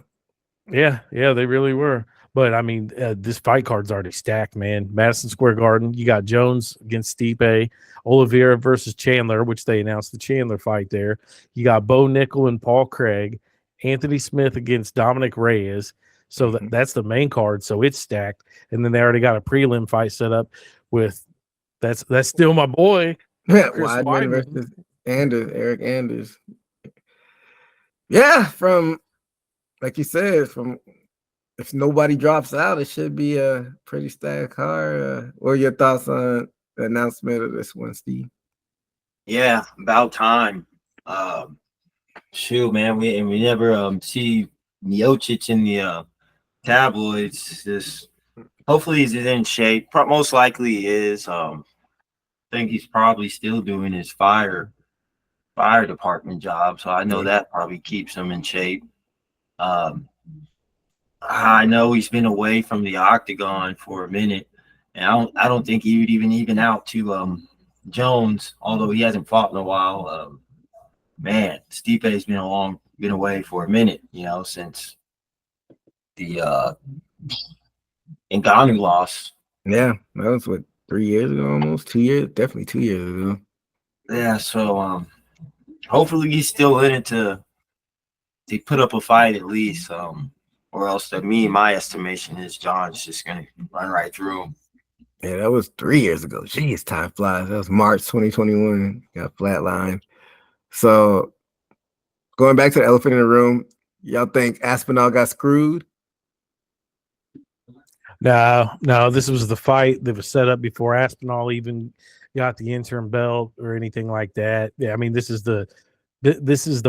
D: yeah, they really were. But I mean, this fight card's already stacked, man. Madison Square Garden, you got Jones against Stipe, Oliveira versus Chandler, which they announced the Chandler fight there. You got Bo Nickel and Paul Craig, Anthony Smith against Dominic Reyes. So that's the main card. So it's stacked. And then they already got a prelim fight set up with that's still my boy, Chris
C: Weidman
D: Weidman.
C: versus Eric Anders. Yeah, from like you said, from if nobody drops out, it should be a pretty stacked card. What are your thoughts on the announcement of this one, Steve?
E: Yeah, about time. Shoot, man, we never see Miocic in the tabloids. Just hopefully he's in shape. Most likely he is. I think he's probably still doing his fire department job, so I know that probably keeps him in shape. I know he's been away from the octagon for a minute, and I don't think he would even out to Jones, although he hasn't fought in a while. Man, Stipe's been away for a minute, since the Ngannou loss.
C: Yeah, that was what, 3 years ago, almost 2 years, definitely 2 years ago.
E: Yeah, so hopefully he's still in it to put up a fight at least. Or else my estimation is John's just gonna run right through him.
C: Yeah, that was 3 years ago. Jeez, time flies. That was March 2021. Got flatlined. So going back to the elephant in the room, y'all think Aspinall got screwed?
D: No, this was the fight that was set up before Aspinall even got the interim belt or anything like that. Yeah, I mean, this is the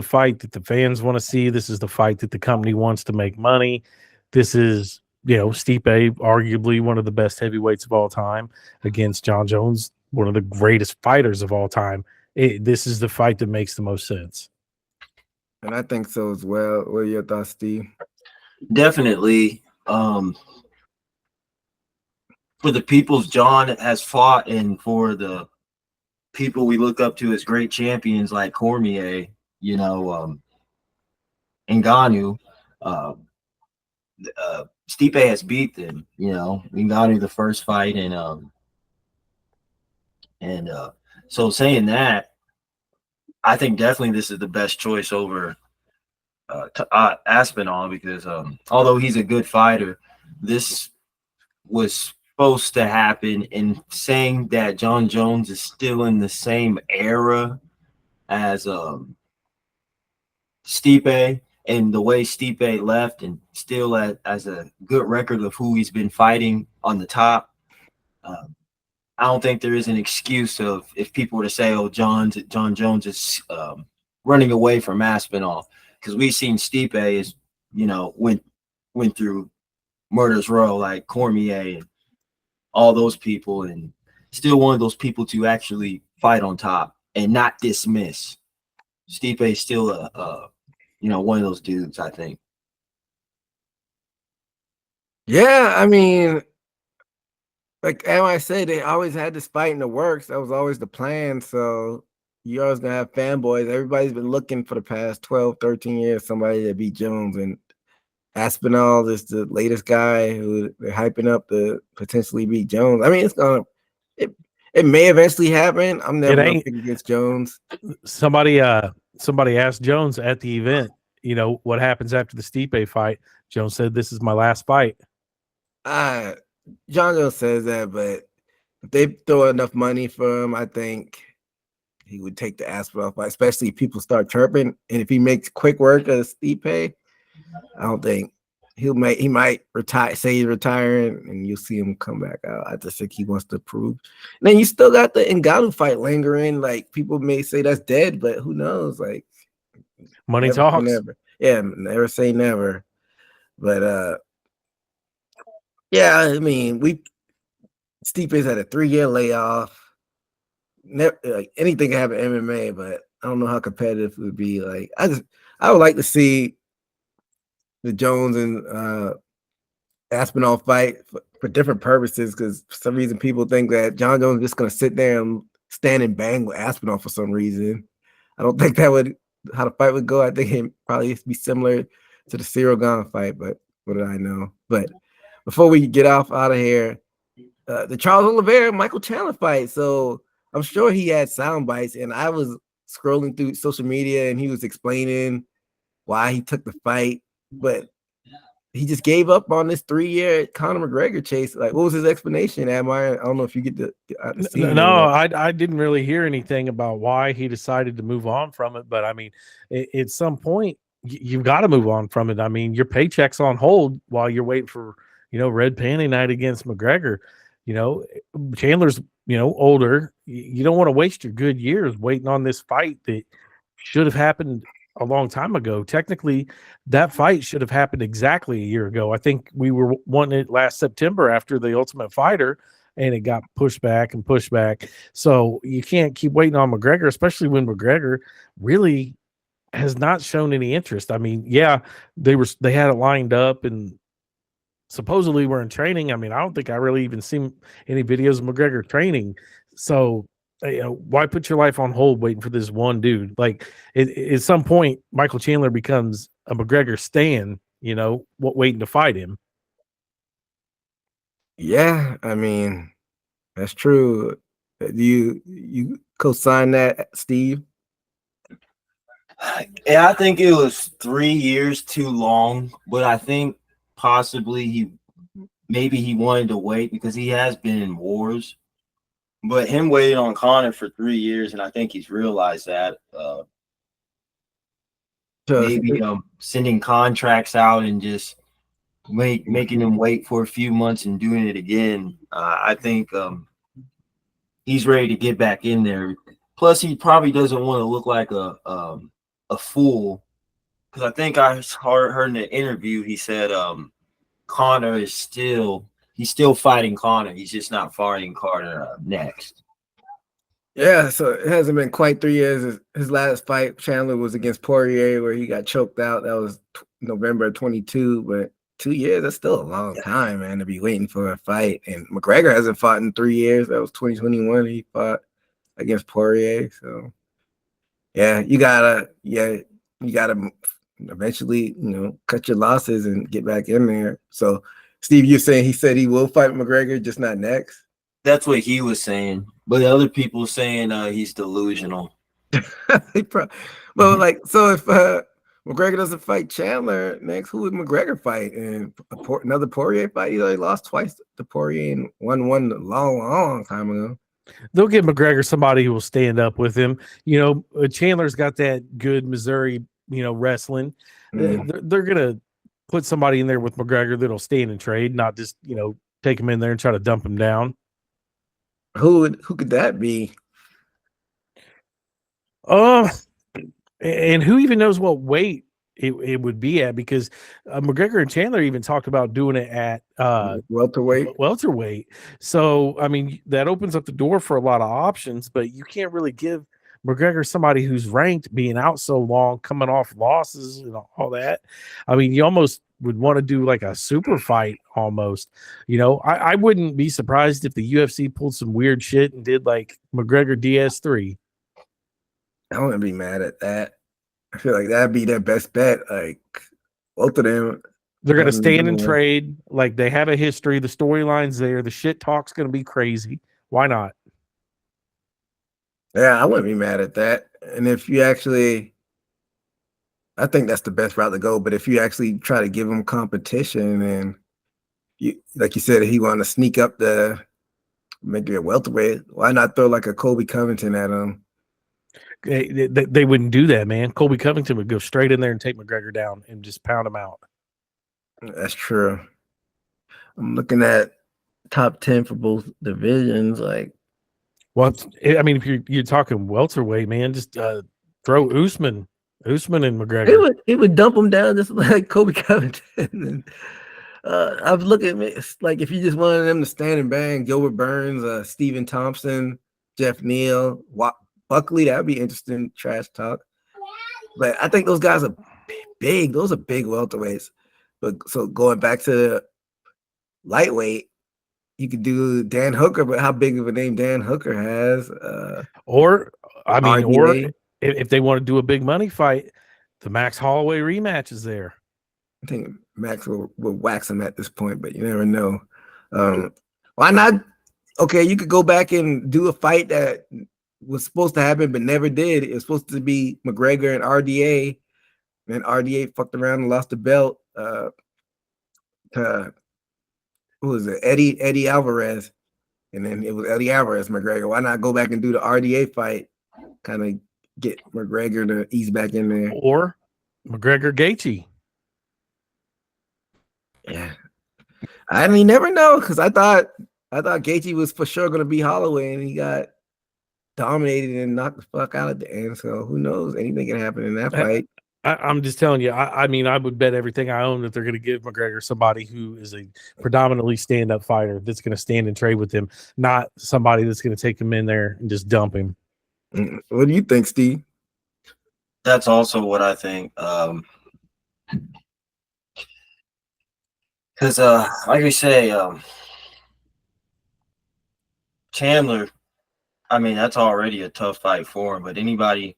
D: fight that the fans want to see. This is the fight that the company wants to make money. This is, Stipe, arguably one of the best heavyweights of all time, against Jon Jones, one of the greatest fighters of all time. This is the fight that makes the most sense.
C: And I think so as well. What are your thoughts, Steve?
E: Definitely. For the peoples Jon has fought, and for the people we look up to as great champions like Cormier, Ngannou, Stipe has beat them. Ngannou the first fight, and so saying that, I think definitely this is the best choice over Aspinall, because although he's a good fighter, this was supposed to happen. And saying that Jon Jones is still in the same era as Stipe, and the way Stipe left, and still as a good record of who he's been fighting on the top, I don't think there is an excuse of if people were to say, "Oh, Jon Jones is running away from Aspinall," because we've seen Stipe is, went through murder's row like Cormier and all those people, and still one of those people to actually fight on top and not dismiss. Stipe is still one of those dudes, I think.
C: Yeah, I mean, like I said, they always had this fight in the works. That was always the plan. So you're always gonna have fanboys. Everybody's been looking for the past 12, 13 years, somebody to beat Jones. And Aspinall is the latest guy who they're hyping up to potentially beat Jones. I mean, it may eventually happen. I'm never gonna pick against Jones.
D: Somebody asked Jones at the event, what happens after the Stipe fight. Jones said, "This is my last fight."
C: Jon Jones says that, but if they throw enough money for him, I think he would take the Aspinall fight, especially if people start chirping. And if he makes quick work of Stipe, I don't think he might retire, say he's retiring, and you'll see him come back out. I just think he wants to prove. And then you still got the Ngannou fight lingering. Like, people may say that's dead, but who knows? Like,
D: money talks.
C: Never. Yeah, never say never. But yeah, I mean, Stipe's had a 3-year layoff. Never, anything can happen in MMA, but I don't know how competitive it would be. Like, I would like to see the Jones and Aspinall fight for different purposes, because for some reason people think that Jon Jones is just going to sit there and stand and bang with Aspinall for some reason. I don't think that would how the fight would go. I think it probably be similar to the Cyril Gane fight, but what did I know? But before we get off out of here, the Charles Oliveira Michael Chandler fight. So I'm sure he had sound bites, and I was scrolling through social media, and he was explaining why he took the fight, but he just gave up on this 3-year Conor McGregor chase. Like, what was his explanation, Admire? I don't know if you get to see it.
D: No, I didn't really hear anything about why he decided to move on from it. But I mean, at some point, you've got to move on from it. I mean, your paycheck's on hold while you're waiting for, red panty night against McGregor. Chandler's, older. You don't want to waste your good years waiting on this fight that should have happened a long time ago. Technically, that fight should have happened exactly a year ago. I think we were wanting it last September after the Ultimate Fighter, and it got pushed back and pushed back. So you can't keep waiting on McGregor, especially when McGregor really has not shown any interest. I mean, yeah, they had it lined up and supposedly we're in training. I mean, I don't think I really even seen any videos of McGregor training. So why put your life on hold waiting for this one dude? Like, at some point, Michael Chandler becomes a McGregor stan, waiting to fight him.
C: Yeah, I mean, that's true. Do you co-sign that, Steve?
E: Yeah, I think it was 3 years too long, but I think possibly he wanted to wait because he has been in wars. But him waiting on Conor for 3 years, and I think he's realized that maybe sending contracts out and just making him wait for a few months and doing it again. I think he's ready to get back in there. Plus, he probably doesn't want to look like a fool, because I think I heard in the interview he said Conor is still fighting Conor. He's just not fighting Conor next.
C: Yeah, so it hasn't been quite 3 years. His last fight, Chandler, was against Poirier, where he got choked out. That was November 22, but 2 years, that's still a long time, man, to be waiting for a fight. And McGregor hasn't fought in 3 years. That was 2021. He fought against Poirier. So yeah, you gotta eventually, cut your losses and get back in there. So Steve, you're saying he said he will fight McGregor, just not next?
E: That's what he was saying, but other people saying he's delusional.
C: Well, like, so if McGregor doesn't fight Chandler next, who would McGregor fight? And another Poirier fight? He already lost twice to Poirier and won one a long time ago.
D: They'll give McGregor somebody who will stand up with him. Chandler's got that good Missouri, wrestling. They're gonna put somebody in there with McGregor that'll stand and trade, not just take him in there and try to dump him down.
C: Who could that be?
D: And who even knows what weight it would be at, because McGregor and Chandler even talked about doing it at welterweight. So I mean, that opens up the door for a lot of options, but you can't really give McGregor somebody who's ranked, being out so long, coming off losses and all that. I mean, you almost would want to do like a super fight almost. I wouldn't be surprised if the UFC pulled some weird shit and did like McGregor DS3.
C: I wouldn't be mad at that. I feel like that'd be their best bet. Like, both of them,
D: they're going to stand and trade. Like, they have a history. The storyline's there. The shit talk's going to be crazy. Why not?
C: Yeah, I wouldn't be mad at that. And if you actually, I think that's the best route to go. But if you actually try to give him competition, and like you said, he want to sneak up make it a welterweight, why not throw like a Colby Covington at him?
D: They wouldn't do that, man. Colby Covington would go straight in there and take McGregor down and just pound him out.
C: That's true. I'm looking at top 10 for both divisions. Like,
D: well, I mean, if you're talking welterweight, man, just throw Usman and McGregor.
C: It would dump him down just like Colby Covington. I was looking at like, if you just wanted them to stand and bang, Gilbert Burns, Stephen Thompson, Jeff Neal, Buckley, that'd be interesting trash talk. But I think those guys are big. Those are big welterweights. But so going back to lightweight, you could do Dan Hooker, but how big of a name Dan Hooker has?
D: Or if they want to do a big money fight, the Max Holloway rematch is there.
C: I think Max will wax him at this point, but you never know. Why not? Okay, you could go back and do a fight that was supposed to happen but never did. It was supposed to be McGregor and RDA, and RDA fucked around and lost the belt to who was it? Eddie Alvarez, and then it was Eddie Alvarez McGregor. Why not go back and do the RDA fight? Kind of get McGregor to ease back in there,
D: or McGregor Gaethje.
C: Yeah, I mean, never know, because I thought Gaethje was for sure going to be Holloway, and he got dominated and knocked the fuck out at the end. So who knows? Anything can happen in that fight.
D: I'm just telling you. I mean, I would bet everything I own that they're going to give McGregor somebody who is a predominantly stand-up fighter that's going to stand and trade with him, not somebody that's going to take him in there and just dump him.
C: What do you think, Steve?
E: That's also what I think. Because, like we say, Chandler, I mean, that's already a tough fight for him. But anybody,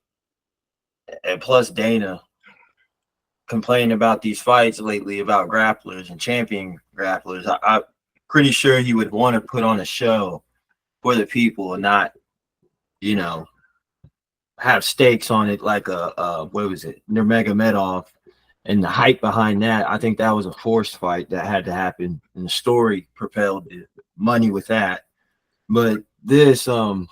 E: and plus Dana, complaining about these fights lately about grapplers and champion grapplers, I'm pretty sure he would want to put on a show for the people and not, you know, have stakes on it like what was it, Nurmagomedov. And the hype behind that, I think that was a forced fight that had to happen. And the story propelled the money with that. But this, you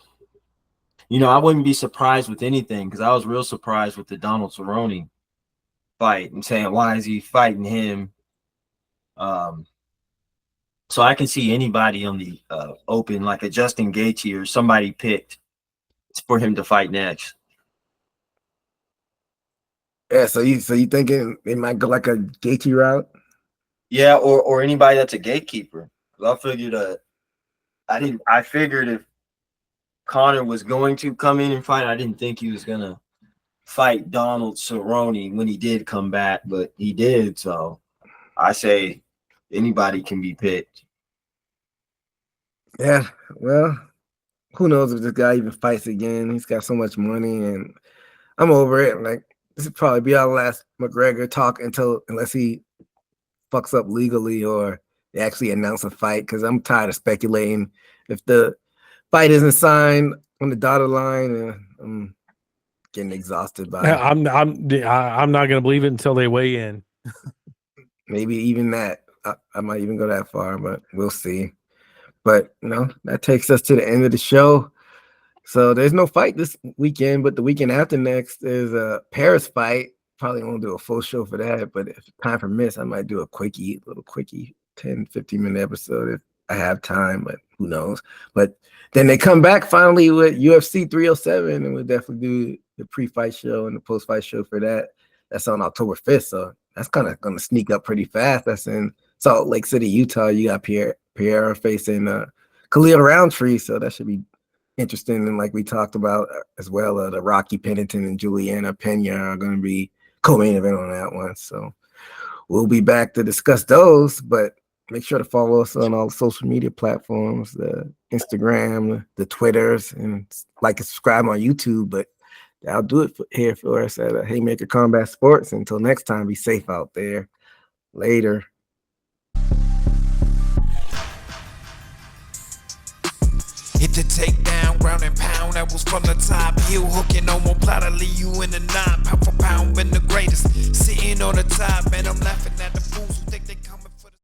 E: know, I wouldn't be surprised with anything, because I was real surprised with the Donald Cerrone fight and saying, why is he fighting him? So I can see anybody on the open, like a Justin Gaethje or somebody picked for him to fight next.
C: Yeah, so you thinking they might go like a Gaethje route?
E: Yeah, or anybody that's a gatekeeper. I figured I figured if Conor was going to come in and fight, I didn't think he was gonna fight Donald Cerrone when he did come back, but he did. So I say anybody can be picked.
C: Yeah, well, who knows if this guy even fights again? He's got so much money, and I'm over it. Like, this would probably be our last McGregor talk unless he fucks up legally or they actually announce a fight, because I'm tired of speculating. If the fight isn't signed on the dotted line, I'm getting exhausted by it.
D: I'm not going to believe it until they weigh in.
C: Maybe even that. I might even go that far, but we'll see. But, you know, that takes us to the end of the show. So there's no fight this weekend, but the weekend after next is a Paris fight. Probably won't do a full show for that, but if time permits, I might do a little quickie 10, 15-minute episode if I have time, but who knows. But then they come back finally with UFC 307, and we'll definitely do the pre-fight show and the post-fight show for that. That's on October 5th, so that's kind of going to sneak up pretty fast. That's in Salt Lake City, Utah. You got Pierre facing Khalil Roundtree, so that should be interesting. And like we talked about as well, the Rocky Pennington and Juliana Pena are going to be co-main event on that one. So we'll be back to discuss those, but make sure to follow us on all social media platforms, the Instagram, the Twitters, and like and subscribe on YouTube. But that'll do it here for us at Haymaker Combat Sports. Until next time, be safe out there. Later.
F: Hit the takedown, ground and pound, that was from the top. Heel hooking on one platter, leave you in the knot. Pound for pound, been the greatest. Sitting on the top, and I'm laughing at the fools.